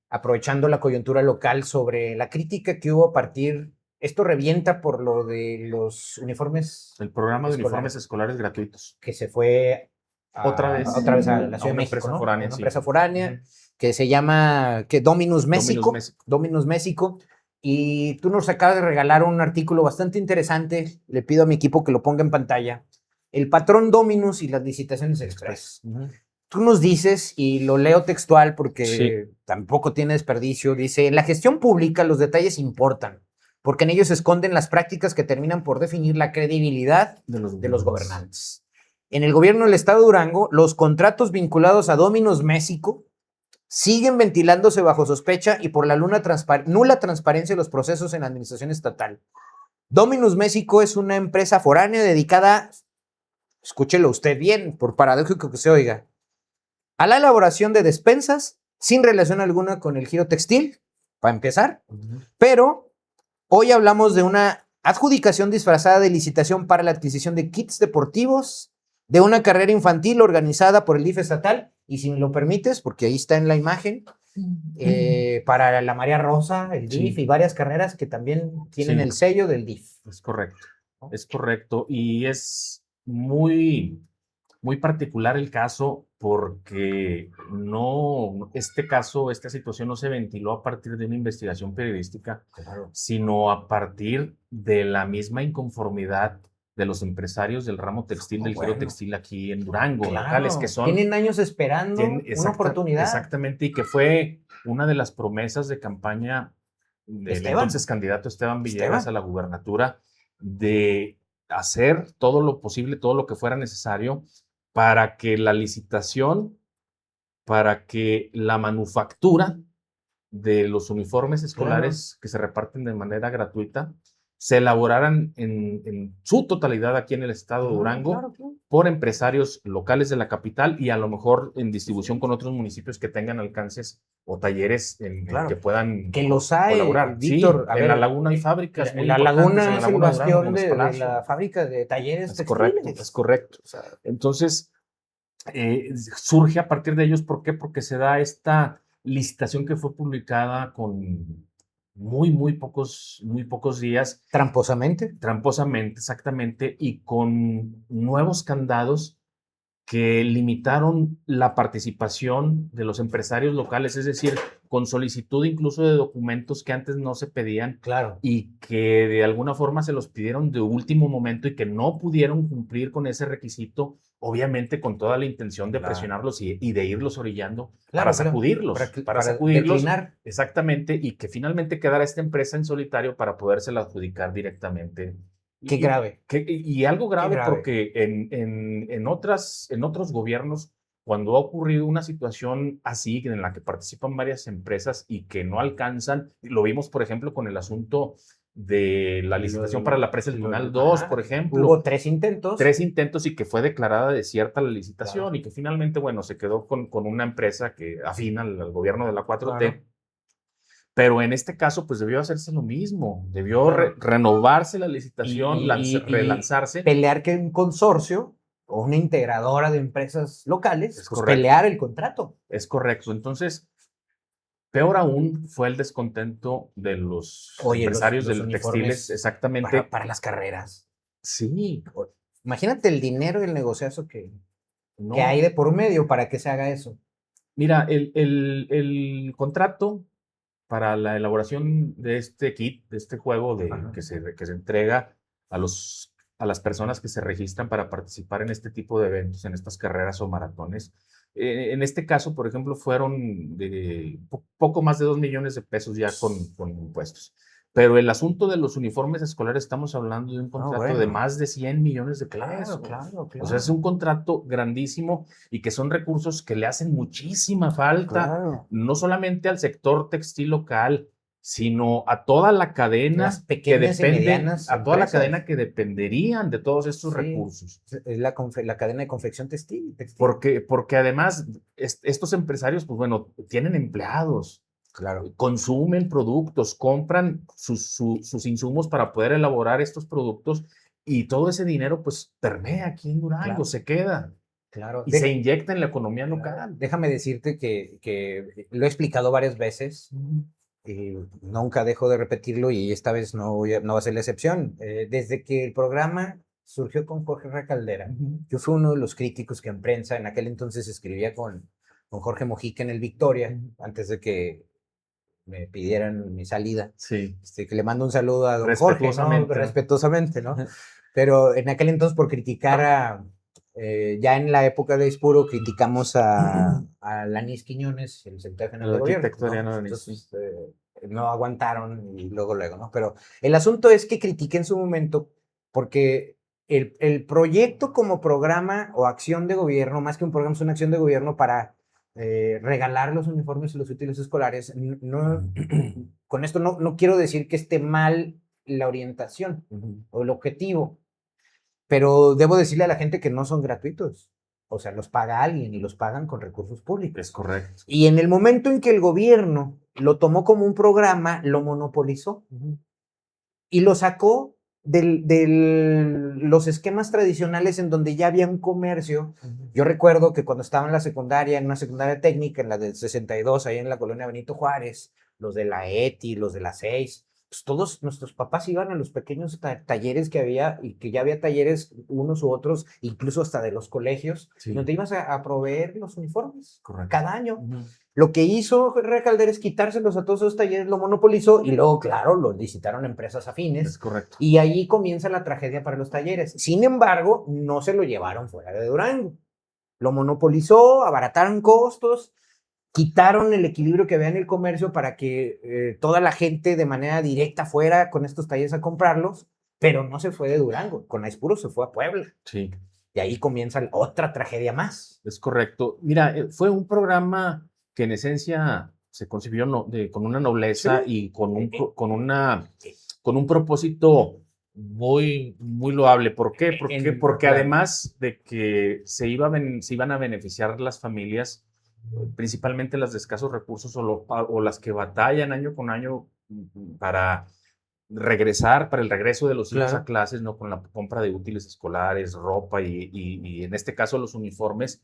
aprovechando la coyuntura local sobre la crítica que hubo a partir, esto revienta por lo de los uniformes. El programa de uniformes escolares gratuitos. Que se fue otra vez a la Ciudad de México, ¿no? Una empresa foránea que se llama Dominus México. Dominus México. Y tú nos acabas de regalar un artículo bastante interesante. Le pido a mi equipo que lo ponga en pantalla. El patrón Dominus y las licitaciones express. Tú nos dices, y lo leo textual porque tampoco tiene desperdicio, dice, en la gestión pública los detalles importan, porque en ellos se esconden las prácticas que terminan por definir la credibilidad de los gobernantes. en el gobierno del estado de Durango, los contratos vinculados a Domino's México siguen ventilándose bajo sospecha y por la nula transparencia de los procesos en la administración estatal. Domino's México es una empresa foránea dedicada, escúchelo usted bien, por paradójico que se oiga, a la elaboración de despensas sin relación alguna con el giro textil, para empezar, pero hoy hablamos de una adjudicación disfrazada de licitación para la adquisición de kits deportivos de una carrera infantil organizada por el DIF estatal, y si me lo permites, porque ahí está en la imagen, para la María Rosa, el DIF y varias carreras que también tienen el sello del DIF. Es correcto, y es muy, muy particular el caso porque esta situación no se ventiló a partir de una investigación periodística, sino a partir de la misma inconformidad de los empresarios del ramo textil, del giro textil aquí en Durango, locales que son... Tienen años esperando una oportunidad. Exactamente, y que fue una de las promesas de campaña del entonces candidato Esteban Villegas a la gubernatura, de hacer todo lo posible, todo lo que fuera necesario para que la licitación, para que la manufactura de los uniformes escolares que se reparten de manera gratuita se elaboraran en su totalidad aquí en el estado de Durango por empresarios locales de la capital y a lo mejor en distribución con otros municipios que tengan alcances o talleres en que puedan los hay, colaborar. Víctor, en La Laguna hay fábricas muy la importantes. Laguna es el bastión de la fábrica de talleres textiles. Es correcto. O sea, entonces, surge a partir de ellos. ¿Por qué? Porque se da esta licitación que fue publicada con muy pocos días. Tramposamente, exactamente, y con nuevos candados que limitaron la participación de los empresarios locales, es decir, con solicitud incluso de documentos que antes no se pedían y que de alguna forma se los pidieron de último momento y que no pudieron cumplir con ese requisito, obviamente con toda la intención de presionarlos y de irlos orillando para sacudirlos, para sacudirlos, declinar. Exactamente, y que finalmente quedara esta empresa en solitario para podérsela adjudicar directamente. Qué grave. Y algo grave porque en otros gobiernos, cuando ha ocurrido una situación así, en la que participan varias empresas y que no alcanzan, lo vimos, por ejemplo, con el asunto de la licitación para la presa del Tunal 2, por ejemplo. Hubo 3 intentos. 3 intentos y que fue declarada desierta la licitación y que finalmente, bueno, se quedó con una empresa que afina al gobierno de la 4T. Pero en este caso, pues debió hacerse lo mismo, debió renovarse la licitación, relanzarse. Pelear que un consorcio o una integradora de empresas locales, pelear el contrato. Es correcto. Entonces, peor aún fue el descontento de los empresarios de los textiles, exactamente. Para las carreras. Sí. Imagínate el dinero y el negociazo que hay de por medio para que se haga eso. Mira, el contrato para la elaboración de este kit, de este juego que se entrega a las personas que se registran para participar en este tipo de eventos, en estas carreras o maratones. En este caso, por ejemplo, fueron de poco más de 2 millones de pesos ya con impuestos. Pero el asunto de los uniformes escolares, estamos hablando de un contrato de más de 100 millones de pesos. Claro. O sea, es un contrato grandísimo y que son recursos que le hacen muchísima falta, no solamente al sector textil local, sino a toda la cadena que depende, a toda la cadena que dependerían de todos estos recursos. Es la cadena de confección textil. Porque además estos empresarios, pues bueno, tienen empleados. Consumen productos, compran sus insumos para poder elaborar estos productos y todo ese dinero pues permea aquí en Durango, se queda. Y se inyecta en la economía local. Déjame decirte que lo he explicado varias veces y nunca dejo de repetirlo y esta vez no va a ser la excepción. Desde que el programa surgió con Jorge Recaldera, yo fui uno de los críticos que en prensa en aquel entonces escribía con Jorge Mojica en el Victoria, antes de que me pidieran mi salida. Sí. Que le mando un saludo a don Jorge, ¿no? Respetuosamente, ¿no? Pero en aquel entonces por criticar ya en la época de Ispuro criticamos a Lanis Quiñones, el secretario general del gobierno, ¿no? Entonces, no aguantaron y luego, ¿no? Pero el asunto es que critiqué en su momento porque el proyecto como programa o acción de gobierno, más que un programa, es una acción de gobierno para regalar los uniformes y los útiles escolares. Con esto no quiero decir que esté mal la orientación o el objetivo, pero debo decirle a la gente que no son gratuitos. O sea, los paga alguien y los pagan con recursos públicos. Es correcto. Y en el momento en que el gobierno lo tomó como un programa, lo monopolizó y lo sacó de los esquemas tradicionales en donde ya había un comercio. Yo recuerdo que cuando estaba en la secundaria, en una secundaria técnica, en la del 62, ahí en la colonia Benito Juárez, los de la ETI, los de la 6, pues todos nuestros papás iban a los pequeños talleres que había, y que ya había talleres unos u otros, incluso hasta de los colegios, donde ibas a proveer los uniformes. Correcto. Cada año. Lo que hizo Herrera Caldera es quitárselos a todos esos talleres, lo monopolizó y luego, claro, lo licitaron empresas afines. Es correcto. Y ahí comienza la tragedia para los talleres. Sin embargo, no se lo llevaron fuera de Durango. Lo monopolizó, abarataron costos, quitaron el equilibrio que había en el comercio para que toda la gente de manera directa fuera con estos talleres a comprarlos, pero no se fue de Durango. Con Aispuro se fue a Puebla. Sí. Y ahí comienza otra tragedia más. Es correcto. Mira, fue un programa que en esencia se concibió con una nobleza y con un propósito muy, muy loable. ¿Por qué? Porque además de que se iban a beneficiar las familias, principalmente las de escasos recursos o las que batallan año con año para el regreso de los hijos a clases, ¿no? Con la compra de útiles escolares, ropa y en este caso los uniformes,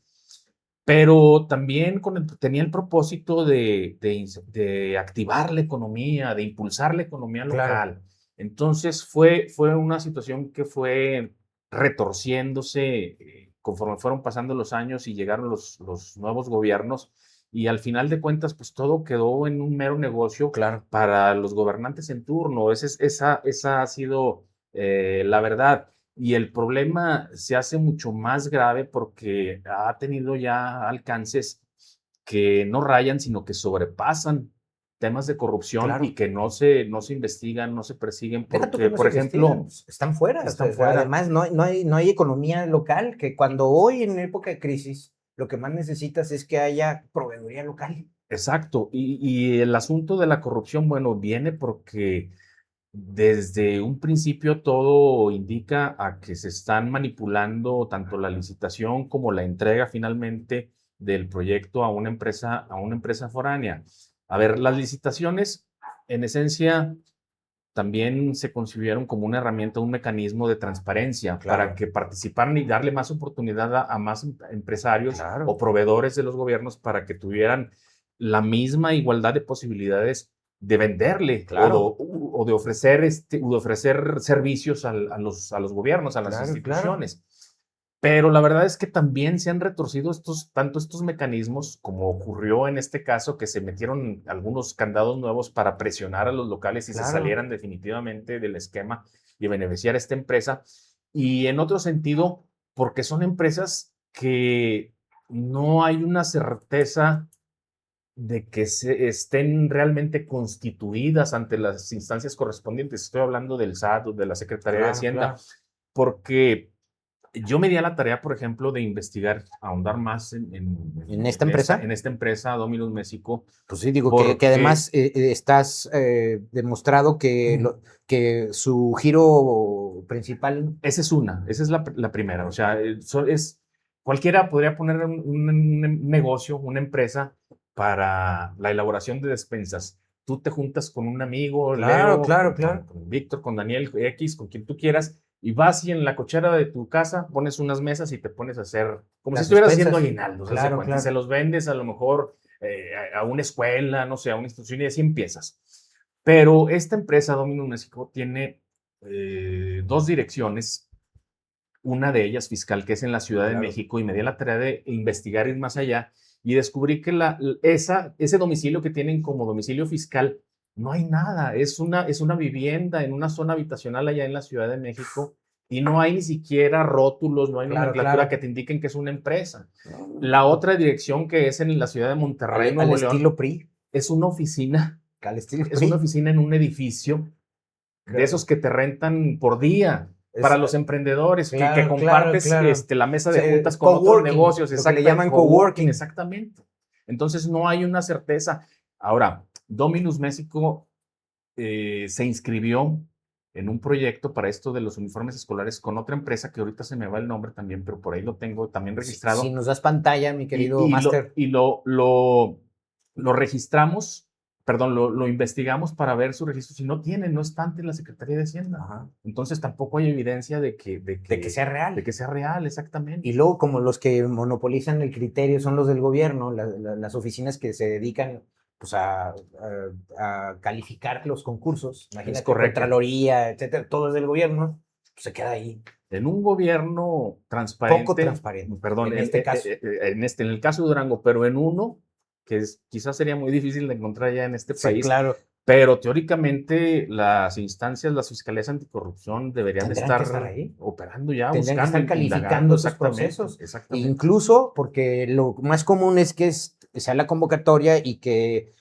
pero también tenía el propósito de activar la economía, de impulsar la economía local. Claro. Entonces fue una situación que fue retorciéndose conforme fueron pasando los años y llegaron los nuevos gobiernos. Y al final de cuentas, pues todo quedó en un mero negocio para los gobernantes en turno. Esa ha sido la verdad. Y el problema se hace mucho más grave porque ha tenido ya alcances que no rayan, sino que sobrepasan temas de corrupción y que no se investigan, no se persiguen, porque, por ejemplo, están fuera. Además, no hay economía local, que cuando hoy en época de crisis, lo que más necesitas es que haya proveeduría local. Exacto. Y el asunto de la corrupción, bueno, viene porque desde un principio todo indica a que se están manipulando tanto la licitación como la entrega finalmente del proyecto a una empresa foránea. A ver, las licitaciones, en esencia, también se concibieron como una herramienta, un mecanismo de transparencia para que participaran y darle más oportunidad a más empresarios o proveedores de los gobiernos para que tuvieran la misma igualdad de posibilidades de venderle o de ofrecer servicios a los gobiernos, a las instituciones. Pero la verdad es que también se han retorcido tanto estos mecanismos, como ocurrió en este caso, que se metieron algunos candados nuevos para presionar a los locales y se salieran definitivamente del esquema y beneficiar a esta empresa. Y en otro sentido, porque son empresas que no hay una certeza de que estén realmente constituidas ante las instancias correspondientes. Estoy hablando del SAT o de la Secretaría de Hacienda, porque yo me di a la tarea, por ejemplo, de investigar, ahondar más en esta empresa. En esta empresa, Dominus México. Pues sí, digo que además estás demostrado que su giro principal. Esa es la primera. O sea, cualquiera podría poner un negocio, una empresa para la elaboración de despensas. Tú te juntas con un amigo, Leo, con Víctor, con Daniel X, con quien tú quieras, y vas y en la cochera de tu casa pones unas mesas y te pones a hacer, como si estuvieras haciendo aguinaldos. Y se los vendes a lo mejor a una escuela, no sé, a una institución, y así empiezas. Pero esta empresa, Dominus México, tiene 2 direcciones. Una de ellas fiscal, que es en la Ciudad de México, y me di a la tarea de investigar, ir más allá, y descubrí que ese domicilio que tienen como domicilio fiscal, no hay nada, es una vivienda en una zona habitacional allá en la Ciudad de México, y no hay ni siquiera rótulos, no hay nomenclatura que te indiquen que es una empresa. La otra dirección, que es en la ciudad de Monterrey, Nuevo León, estilo PRI. Es una oficina, al estilo es una oficina en un edificio de esos que te rentan por día. Para los emprendedores, que compartes la mesa de juntas con otros negocios. Lo que le llaman coworking. Exactamente. Entonces no hay una certeza. Ahora, Dominus México se inscribió en un proyecto para esto de los uniformes escolares con otra empresa que ahorita se me va el nombre también, pero por ahí lo tengo también registrado. Si nos das pantalla, mi querido Máster. Lo registramos, perdón, lo investigamos para ver su registro. Si no tiene, no está ante la Secretaría de Hacienda. Ajá. Entonces tampoco hay evidencia de que sea real. De que sea real, exactamente. Y luego, como los que monopolizan el criterio son los del gobierno, las oficinas que se dedican pues a calificar los concursos, imagínate, Contraloría, etcétera, todo es del gobierno, pues se queda ahí. En un gobierno transparente. Poco transparente. Perdón, en este caso. En el caso de Durango, pero en uno que quizás sería muy difícil de encontrar ya en este país. Claro. Pero teóricamente las instancias, las fiscalías anticorrupción deberían estar ahí, operando ya, tendrían que estar calificando esos procesos. Exactamente. Incluso porque lo más común es que sea la convocatoria y que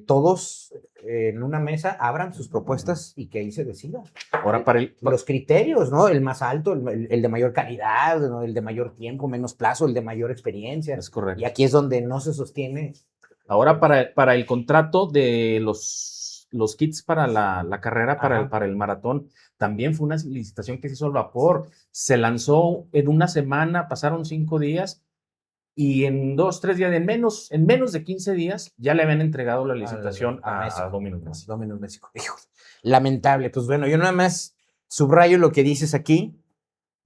todos en una mesa abran sus propuestas y que ahí se decida. Ahora, los criterios, ¿no? El más alto, el de mayor calidad, ¿no? El de mayor tiempo, menos plazo, el de mayor experiencia. Es correcto. Y aquí es donde no se sostiene. Ahora, para el contrato de los kits para la carrera, para el maratón, también fue una licitación que se hizo al vapor. Se lanzó en una semana, pasaron 5 días y en 2, 3 días, en menos de 15 días, ya le habían entregado la licitación a Dominus México. Dominus México. Hijo, lamentable. Pues bueno, yo nada más subrayo lo que dices aquí.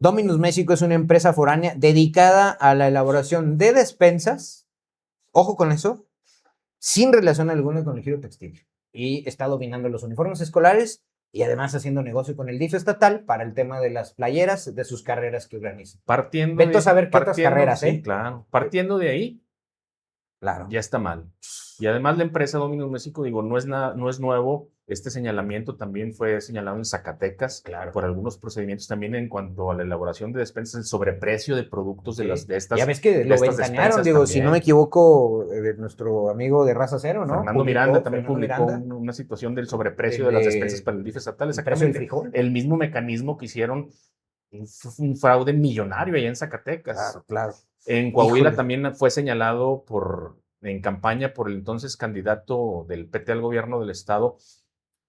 Dominus México es una empresa foránea dedicada a la elaboración de despensas, ojo con eso, sin relación alguna con el giro textil. Y está dominando los uniformes escolares y además haciendo negocio con el DIF estatal para el tema de las playeras de sus carreras que organizan. Vete a saber qué otras carreras, sí, claro. Partiendo de ahí, claro, ya está mal. Y además la empresa Dominus México, digo, no es nuevo. Este señalamiento también fue señalado en Zacatecas, claro, por algunos procedimientos también en cuanto a la elaboración de despensas, el sobreprecio de productos de estas. Ya ves que lo ventanearon, digo, también. Si no me equivoco, nuestro amigo de Raza Cero, ¿no? Fernando Miranda también publicó una situación del sobreprecio de las despensas para el DIF estatal. Exactamente. El mismo mecanismo que hicieron un fraude millonario allá en Zacatecas. Claro. En Coahuila también fue señalado en campaña por el entonces candidato del PT al gobierno del estado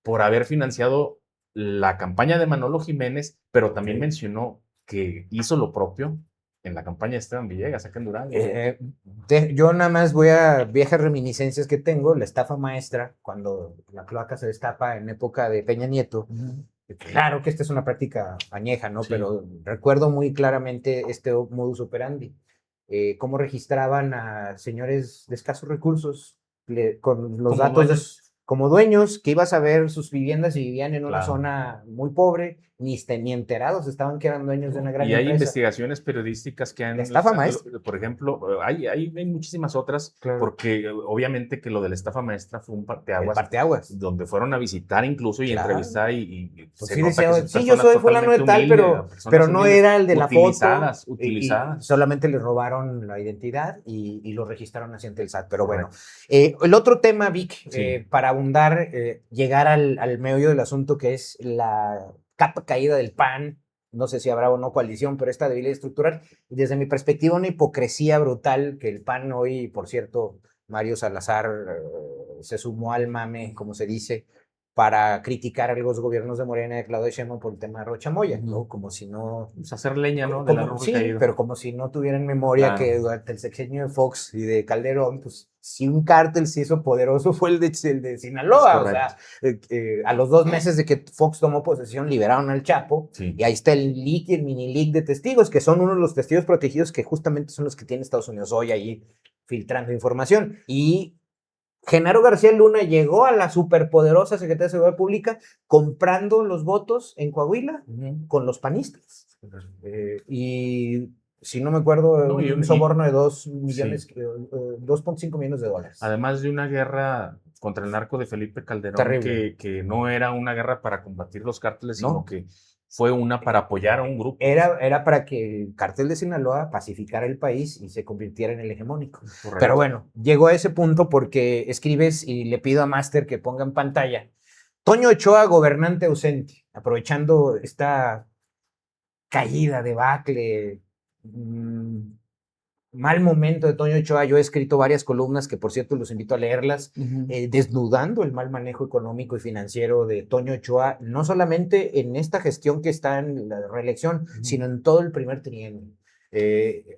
por haber financiado la campaña de Manolo Jiménez, pero también mencionó que hizo lo propio en la campaña de Esteban Villegas, acá en Durango. Yo nada más voy a viejas reminiscencias que tengo, la estafa maestra, cuando la cloaca se destapa en época de Peña Nieto. Claro que esta es una práctica añeja, ¿no? Sí. Pero recuerdo muy claramente este modus operandi. Cómo registraban a señores de escasos recursos con los datos como dueños, que ibas a ver sus viviendas y vivían en una zona muy pobre, ni enterados estaban que eran dueños de una gran empresa. Y hay investigaciones periodísticas que han... La estafa maestra. Por ejemplo, hay muchísimas otras, porque obviamente que lo de la estafa maestra fue un parteaguas. Parteaguas. Donde fueron a visitar incluso y entrevistar y pues sí, decía, yo soy fulano de tal, pero no era el de la foto. Utilizadas. Y solamente les robaron la identidad y lo registraron así ante el SAT. Pero bueno, el otro tema, Vic, para abundar, llegar al meollo del asunto, que es la capa caída del PAN. No sé si habrá o no coalición, pero esta debilidad estructural. Y desde mi perspectiva, una hipocresía brutal que el PAN hoy, por cierto, Mario Salazar se sumó al mame, como se dice, para criticar a los gobiernos de Morena y de Claudia Sheinbaum por el tema de Rocha Moya, ¿no? Como si no... Pues hacer leña, ¿no? Sí, pero como si no tuvieran memoria que durante el sexenio de Fox y de Calderón, pues si un cártel se hizo poderoso fue el de Sinaloa. O sea, a los 2 meses de que Fox tomó posesión, liberaron al Chapo, y ahí está el leak y el mini leak de testigos, que son uno de los testigos protegidos que justamente son los que tiene Estados Unidos hoy ahí filtrando información. Y Genaro García Luna llegó a la superpoderosa Secretaría de Seguridad Pública comprando los votos en Coahuila con los panistas. Y si no me acuerdo, un soborno de 2.5 millones de dólares. Además de una guerra contra el narco de Felipe Calderón, que no era una guerra para combatir los cárteles, sino que fue una para apoyar a un grupo. Era para que el cártel de Sinaloa pacificara el país y se convirtiera en el hegemónico. Correcto. Pero bueno, llegó a ese punto porque escribes y le pido a Máster que ponga en pantalla Toño Ochoa, gobernante ausente, aprovechando esta caída, debacle, mal momento de Toño Ochoa. Yo he escrito varias columnas que, por cierto, los invito a leerlas, desnudando el mal manejo económico y financiero de Toño Ochoa, no solamente en esta gestión que está en la reelección, sino en todo el primer trienio.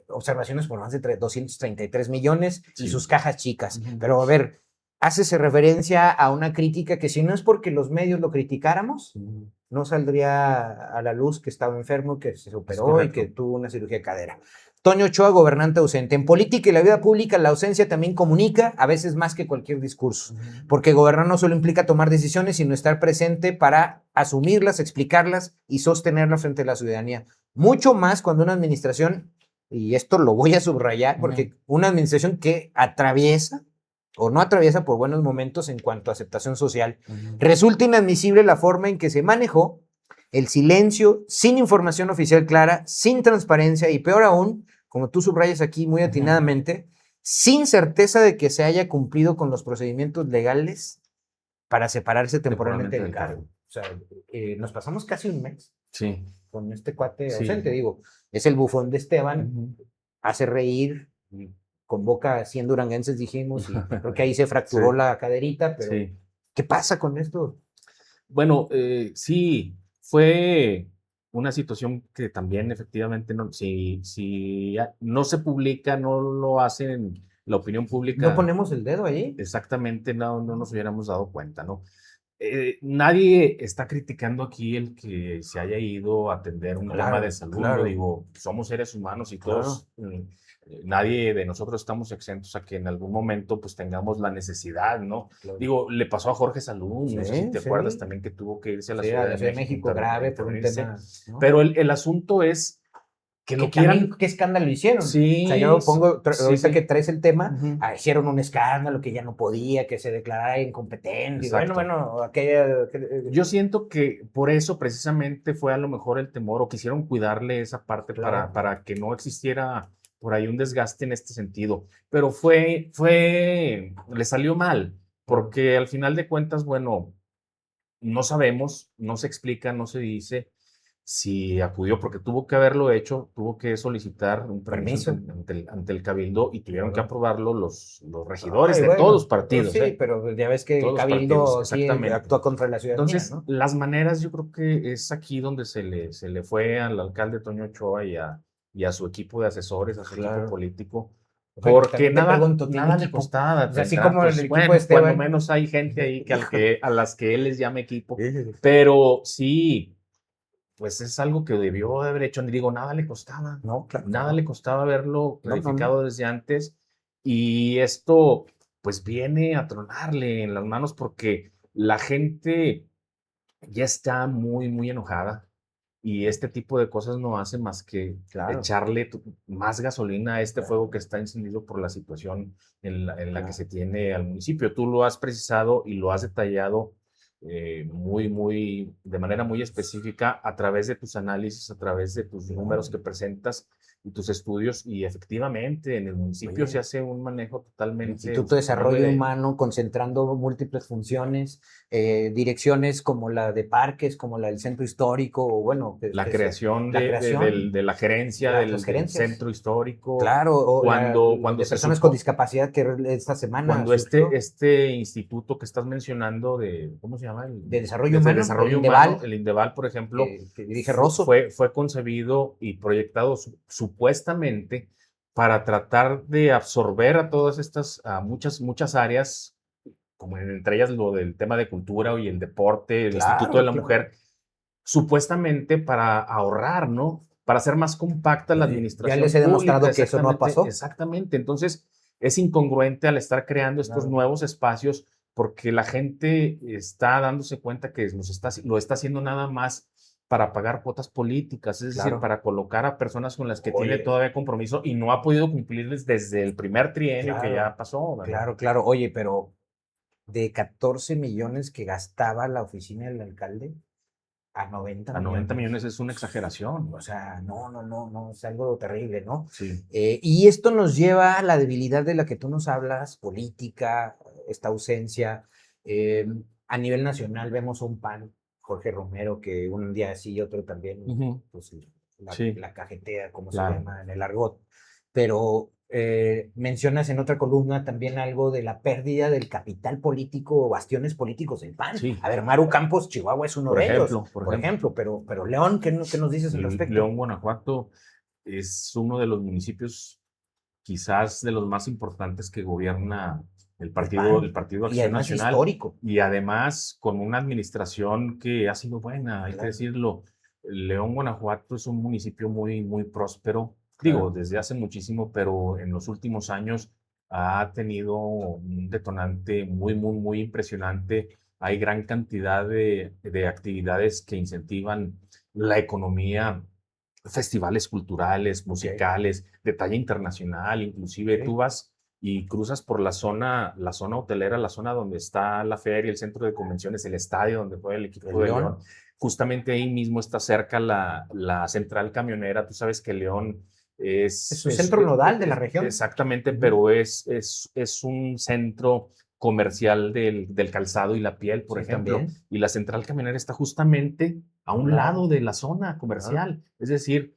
Observaciones por más de 233 millones y sus cajas chicas. Pero a ver, hácese referencia a una crítica que, si no es porque los medios lo criticáramos, no saldría a la luz que estaba enfermo, que se operó y que tuvo una cirugía de cadera. Toño Ochoa, gobernante ausente. En política y la vida pública, la ausencia también comunica, a veces más que cualquier discurso, porque gobernar no solo implica tomar decisiones, sino estar presente para asumirlas, explicarlas y sostenerlas frente a la ciudadanía. Mucho más cuando una administración, y esto lo voy a subrayar, porque una administración que atraviesa o no atraviesa por buenos momentos en cuanto a aceptación social, resulta inadmisible la forma en que se manejó el silencio, sin información oficial clara, sin transparencia y, peor aún, como tú subrayas aquí muy atinadamente, sin certeza de que se haya cumplido con los procedimientos legales para separarse temporalmente del cargo. O sea, nos pasamos casi un mes con este cuate ausente. Digo, es el bufón de Esteban, hace reír, convoca a 100 duranguenses, dijimos, y creo que ahí se fracturó la caderita, pero ¿qué pasa con esto? Bueno, sí, fue una situación que también efectivamente, si no se publica, no lo hacen la opinión pública. ¿No ponemos el dedo ahí? Exactamente, no nos hubiéramos dado cuenta, ¿no? Nadie está criticando aquí el que se haya ido a atender un tema de salud. Claro. Digo, somos seres humanos y todos, nadie de nosotros estamos exentos a que en algún momento pues tengamos la necesidad, ¿no? Claro. Digo, le pasó a Jorge Salud, no sé si te acuerdas también que tuvo que irse a la Ciudad de México grave por un tema, ¿no? Pero el asunto es que no quieran. ¿Qué escándalo hicieron? Sí. O sea, yo pongo, ahorita que traes el tema, hicieron un escándalo que ya no podía, que se declarara incompetente. Y bueno, yo siento que por eso precisamente fue a lo mejor el temor, o quisieron cuidarle esa parte para que no existiera por ahí un desgaste en este sentido. Pero le salió mal, porque al final de cuentas, bueno, no sabemos, no se explica, no se dice si acudió, porque tuvo que haberlo hecho, tuvo que solicitar un permiso ante el Cabildo y tuvieron que aprobarlo los regidores de todos los partidos. Sí, pero ya ves que el Cabildo actúa contra la ciudadanía. Entonces, ¿no? Las maneras, yo creo que es aquí donde se le fue al alcalde Toño Ochoa y a su equipo de asesores, a su equipo político. Porque nada le costaba. O sea, así como el equipo de Esteban. Cuando menos hay gente ahí a las que él les llama equipo. Pero sí, pues es algo que debió haber hecho. Ni digo, nada le costaba. No, claro. Nada le costaba haberlo clarificado desde antes. Y esto, pues viene a tronarle en las manos porque la gente ya está muy, muy enojada. Y este tipo de cosas no hace más que echarle más gasolina a este fuego que está encendido por la situación en la que se tiene al municipio. Tú lo has precisado y lo has detallado de manera muy específica a través de tus análisis, a través de tus números que presentas y tus estudios, y efectivamente en el municipio se hace un manejo totalmente... Instituto de Desarrollo Humano, concentrando múltiples funciones, direcciones como la de parques, como la del centro histórico, o bueno... La creación de la gerencia del centro histórico. Claro, cuando de personas con discapacidad, que esta semana... Cuando este instituto que estás mencionando de... ¿Cómo se llama? De Desarrollo Humano, el INDEVAL, por ejemplo, que dirige Rosso. Fue concebido y proyectado supuestamente para tratar de absorber a todas estas, a muchas áreas, como entre ellas lo del tema de cultura y el deporte, el Instituto de la Mujer, supuestamente para ahorrar, ¿no? Para hacer más compacta la administración. Ya les he demostrado que eso no pasó. Exactamente. Entonces, es incongruente al estar creando estos nuevos espacios, porque la gente está dándose cuenta que lo está haciendo nada más para pagar cuotas políticas, es decir, para colocar a personas con las que tiene todavía compromiso y no ha podido cumplirles desde el primer trienio que ya pasó, ¿verdad? Claro. Oye, pero de 14 millones que gastaba la oficina del alcalde, a 90 millones. A 90 millones es una exageración. O sea, no, es algo terrible, ¿no? Sí. Y esto nos lleva a la debilidad de la que tú nos hablas, política, esta ausencia. A nivel nacional vemos un PAN, Jorge Romero, que un día sí y otro también, pues la cajetea, como claro. se llama en el argot. Pero mencionas en otra columna también algo de la pérdida del capital político o bastiones políticos del PAN. Sí. A ver, Maru Campos, Chihuahua es uno de ellos, por ejemplo. Pero León, ¿qué nos dices al respecto? León, Guanajuato es uno de los municipios quizás de los más importantes que gobierna el Partido Acción Nacional. Histórico. Y además con una administración que ha sido buena, hay que decirlo. León, Guanajuato es un municipio muy, muy próspero. Digo, desde hace muchísimo, pero en los últimos años ha tenido un detonante muy, muy, muy impresionante. Hay gran cantidad de actividades que incentivan la economía, festivales culturales, musicales, de talla internacional, inclusive tú vas y cruzas por la zona hotelera, la zona donde está la feria, el centro de convenciones, el estadio donde juega el equipo de León. Justamente ahí mismo está cerca la central camionera. Tú sabes que León es un centro nodal de la región. Exactamente, pero es un centro comercial del calzado y la piel, por ejemplo. También. Y la central camionera está justamente a un lado de la zona comercial. Es decir,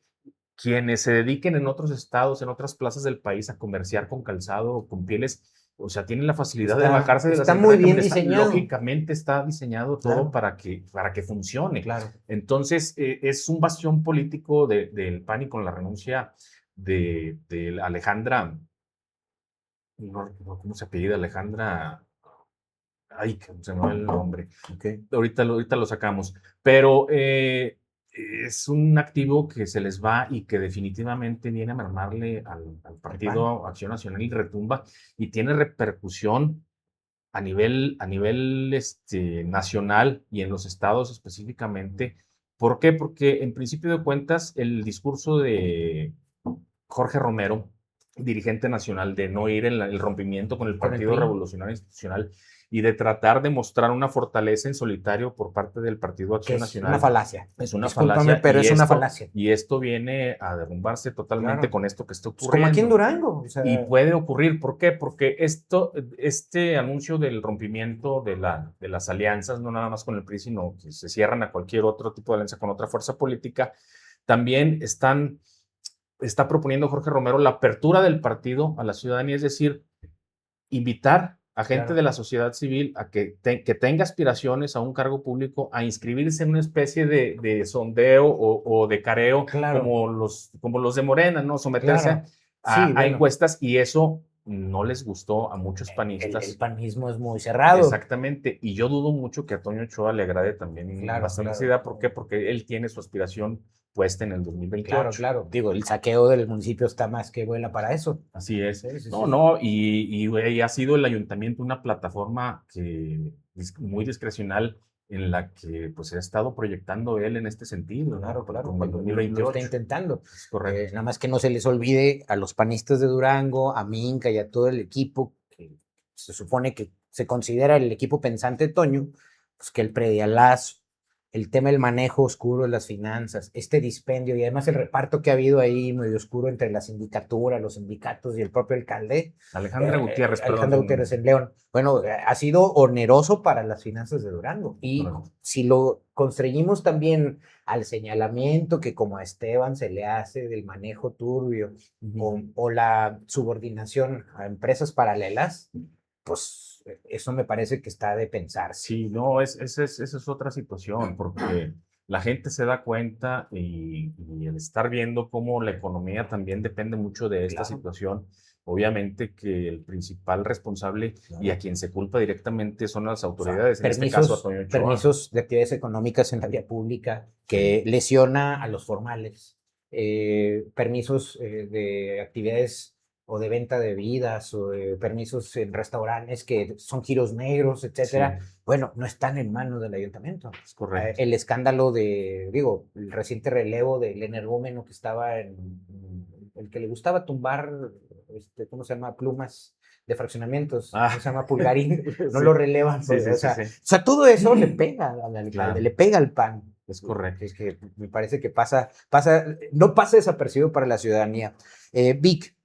quienes se dediquen en otros estados, en otras plazas del país a comerciar con calzado o con pieles, o sea, tienen la facilidad de bajarse de la central. Está muy bien diseñado. Lógicamente está diseñado todo para que funcione. Claro. Entonces, es un bastión político del PAN, y con la renuncia de Alejandra, ¿cómo se apellida? Alejandra, ay, se me va el nombre. Ahorita lo sacamos. Pero es un activo que se les va y que definitivamente viene a mermarle al Partido Acción Nacional y retumba y tiene repercusión a nivel nacional y en los estados específicamente. ¿Por qué? Porque en principio de cuentas el discurso de Jorge Romero, dirigente nacional, de no ir en el rompimiento con el Partido Revolucionario Institucional y de tratar de mostrar una fortaleza en solitario por parte del Partido Acción Nacional. Es una falacia. Es una falacia. Pero es una falacia. Y esto viene a derrumbarse totalmente con esto que está ocurriendo. Como aquí en Durango. O sea, y puede ocurrir. ¿Por qué? Porque este anuncio del rompimiento de las alianzas, no nada más con el PRI, sino que se cierran a cualquier otro tipo de alianza con otra fuerza política, también está proponiendo Jorge Romero la apertura del partido a la ciudadanía, es decir, invitar a gente de la sociedad civil a que tenga aspiraciones a un cargo público, a inscribirse en una especie de sondeo o de careo, como los de Morena, ¿no? Someterse a encuestas, y eso no les gustó a muchos panistas. El panismo es muy cerrado. Exactamente, y yo dudo mucho que a Toño Ochoa le agrade también bastante esa idea. ¿Por qué? Porque él tiene su aspiración puesta en el 2028. Claro. Digo, el saqueo del municipio está más que buena para eso. Así es. Y ha sido el ayuntamiento una plataforma muy discrecional en la que pues se ha estado proyectando él en este sentido. Claro. Como el 2028. Lo está intentando. Es correcto. Nada más que no se les olvide a los panistas de Durango, a Minca y a todo el equipo, que se supone que se considera el equipo pensante de Toño, pues que el predialazo, el tema del manejo oscuro de las finanzas, este dispendio y además el reparto que ha habido ahí medio oscuro entre la sindicatura, los sindicatos y el propio alcalde. Alejandra Gutiérrez, Alejandra Gutiérrez en León. Bueno, ha sido oneroso para las finanzas de Durango. Y si lo constreñimos también al señalamiento que como a Esteban se le hace del manejo turbio o la subordinación a empresas paralelas, pues eso me parece que está de pensar. Sí, no, esa es otra situación, porque la gente se da cuenta y el estar viendo cómo la economía también depende mucho de esta situación. Obviamente que el principal responsable y a quien se culpa directamente son las autoridades, en este caso a Toño Ochoa. Permisos de actividades económicas en la vía pública que lesiona a los formales, permisos de actividades o de venta de bebidas, o de permisos en restaurantes que son giros negros, etcétera. Sí. Bueno, no están en manos del ayuntamiento. Es correcto. El escándalo el reciente relevo del energúmeno que estaba el que le gustaba tumbar, ¿cómo se llama? Plumas de fraccionamientos, se llama Pulgarín, no lo relevan. O sea, todo eso le pega al alcalde, le pega al PAN. Es correcto. Es que me parece que no pasa desapercibido para la ciudadanía. Vic,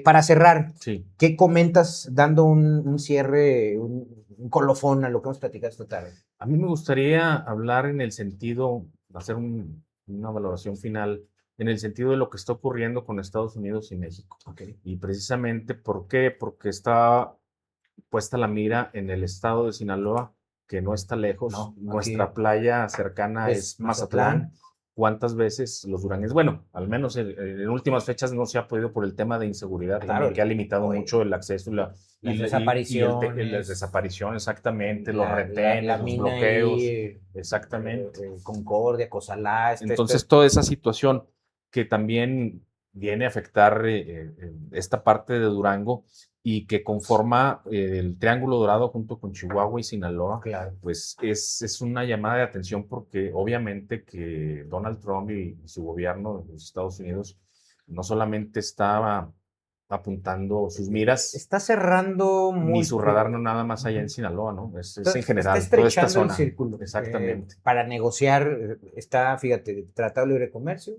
para cerrar, ¿qué comentas dando un cierre, un colofón a lo que hemos platicado esta tarde? A mí me gustaría hablar en el sentido, hacer una valoración final en el sentido de lo que está ocurriendo con Estados Unidos y México. Okay. Y precisamente, ¿por qué? Porque está puesta la mira en el estado de Sinaloa, que no está lejos. No, nuestra playa cercana es Mazatlán. ¿Cuántas veces los duranguenses? Bueno, al menos en últimas fechas no se ha podido por el tema de inseguridad, claro, que ha limitado mucho el acceso las desapariciones. las desapariciones, exactamente, los retenes, los bloqueos. Exactamente. Concordia, Cozalá. Entonces, toda esa situación que también viene a afectar esta parte de Durango y que conforma el Triángulo Dorado junto con Chihuahua y Sinaloa, claro, pues es una llamada de atención porque obviamente que Donald Trump y su gobierno de los Estados Unidos no solamente estaba apuntando sus miras, está cerrando ni su radar no nada más allá en Sinaloa, ¿no? Es en general, está toda esta estrechando zona. el círculo. Exactamente. Para negociar, está, fíjate, Tratado de Libre Comercio,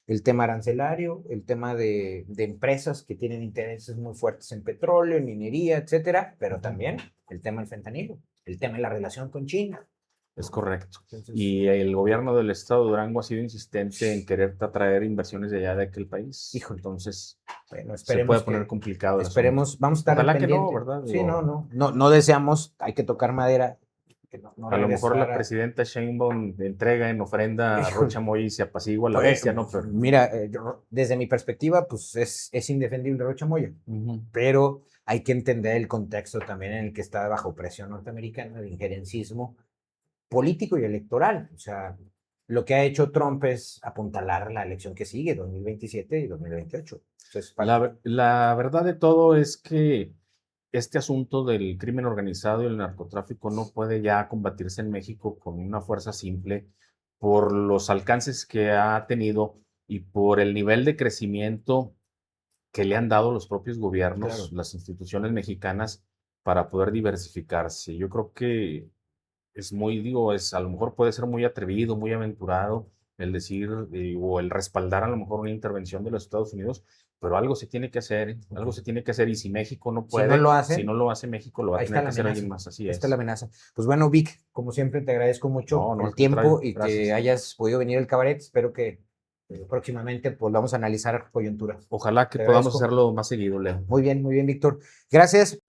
el tema arancelario, el tema de empresas que tienen intereses muy fuertes en petróleo, en minería, etcétera, pero también el tema del fentanilo, el tema de la relación con China. Es correcto. Entonces, y el gobierno del estado de Durango ha sido insistente en querer atraer inversiones de allá de aquel país. Hijo, entonces, bueno, se puede poner complicado. Esperemos, vamos a estar ojalá que no, ¿verdad? Sí, no deseamos, hay que tocar madera. A lo mejor la presidenta Sheinbaum entrega en ofrenda a Rocha Moya y se apacigua la bestia, ¿no? Pero... Mira, desde mi perspectiva, pues es indefendible Rocha Moya, pero hay que entender el contexto también en el que está bajo presión norteamericana de injerencismo político y electoral. O sea, lo que ha hecho Trump es apuntalar la elección que sigue, 2027 y 2028. Entonces, la verdad de todo es que este asunto del crimen organizado y el narcotráfico no puede ya combatirse en México con una fuerza simple por los alcances que ha tenido y por el nivel de crecimiento que le han dado los propios gobiernos, claro, las instituciones mexicanas, para poder diversificarse. Yo creo que es a lo mejor puede ser muy atrevido, muy aventurado el decir o el respaldar a lo mejor una intervención de los Estados Unidos, pero algo se tiene que hacer, algo se tiene que hacer, y si México no puede, si no lo hace México, lo va a tener que hacer alguien más, así es. Esta es la amenaza. Pues bueno, Vic, como siempre te agradezco mucho el tiempo y que hayas podido venir al cabaret. Espero que próximamente pues vamos a analizar coyunturas. Ojalá que podamos hacerlo más seguido, Leo. Muy bien, Víctor. Gracias.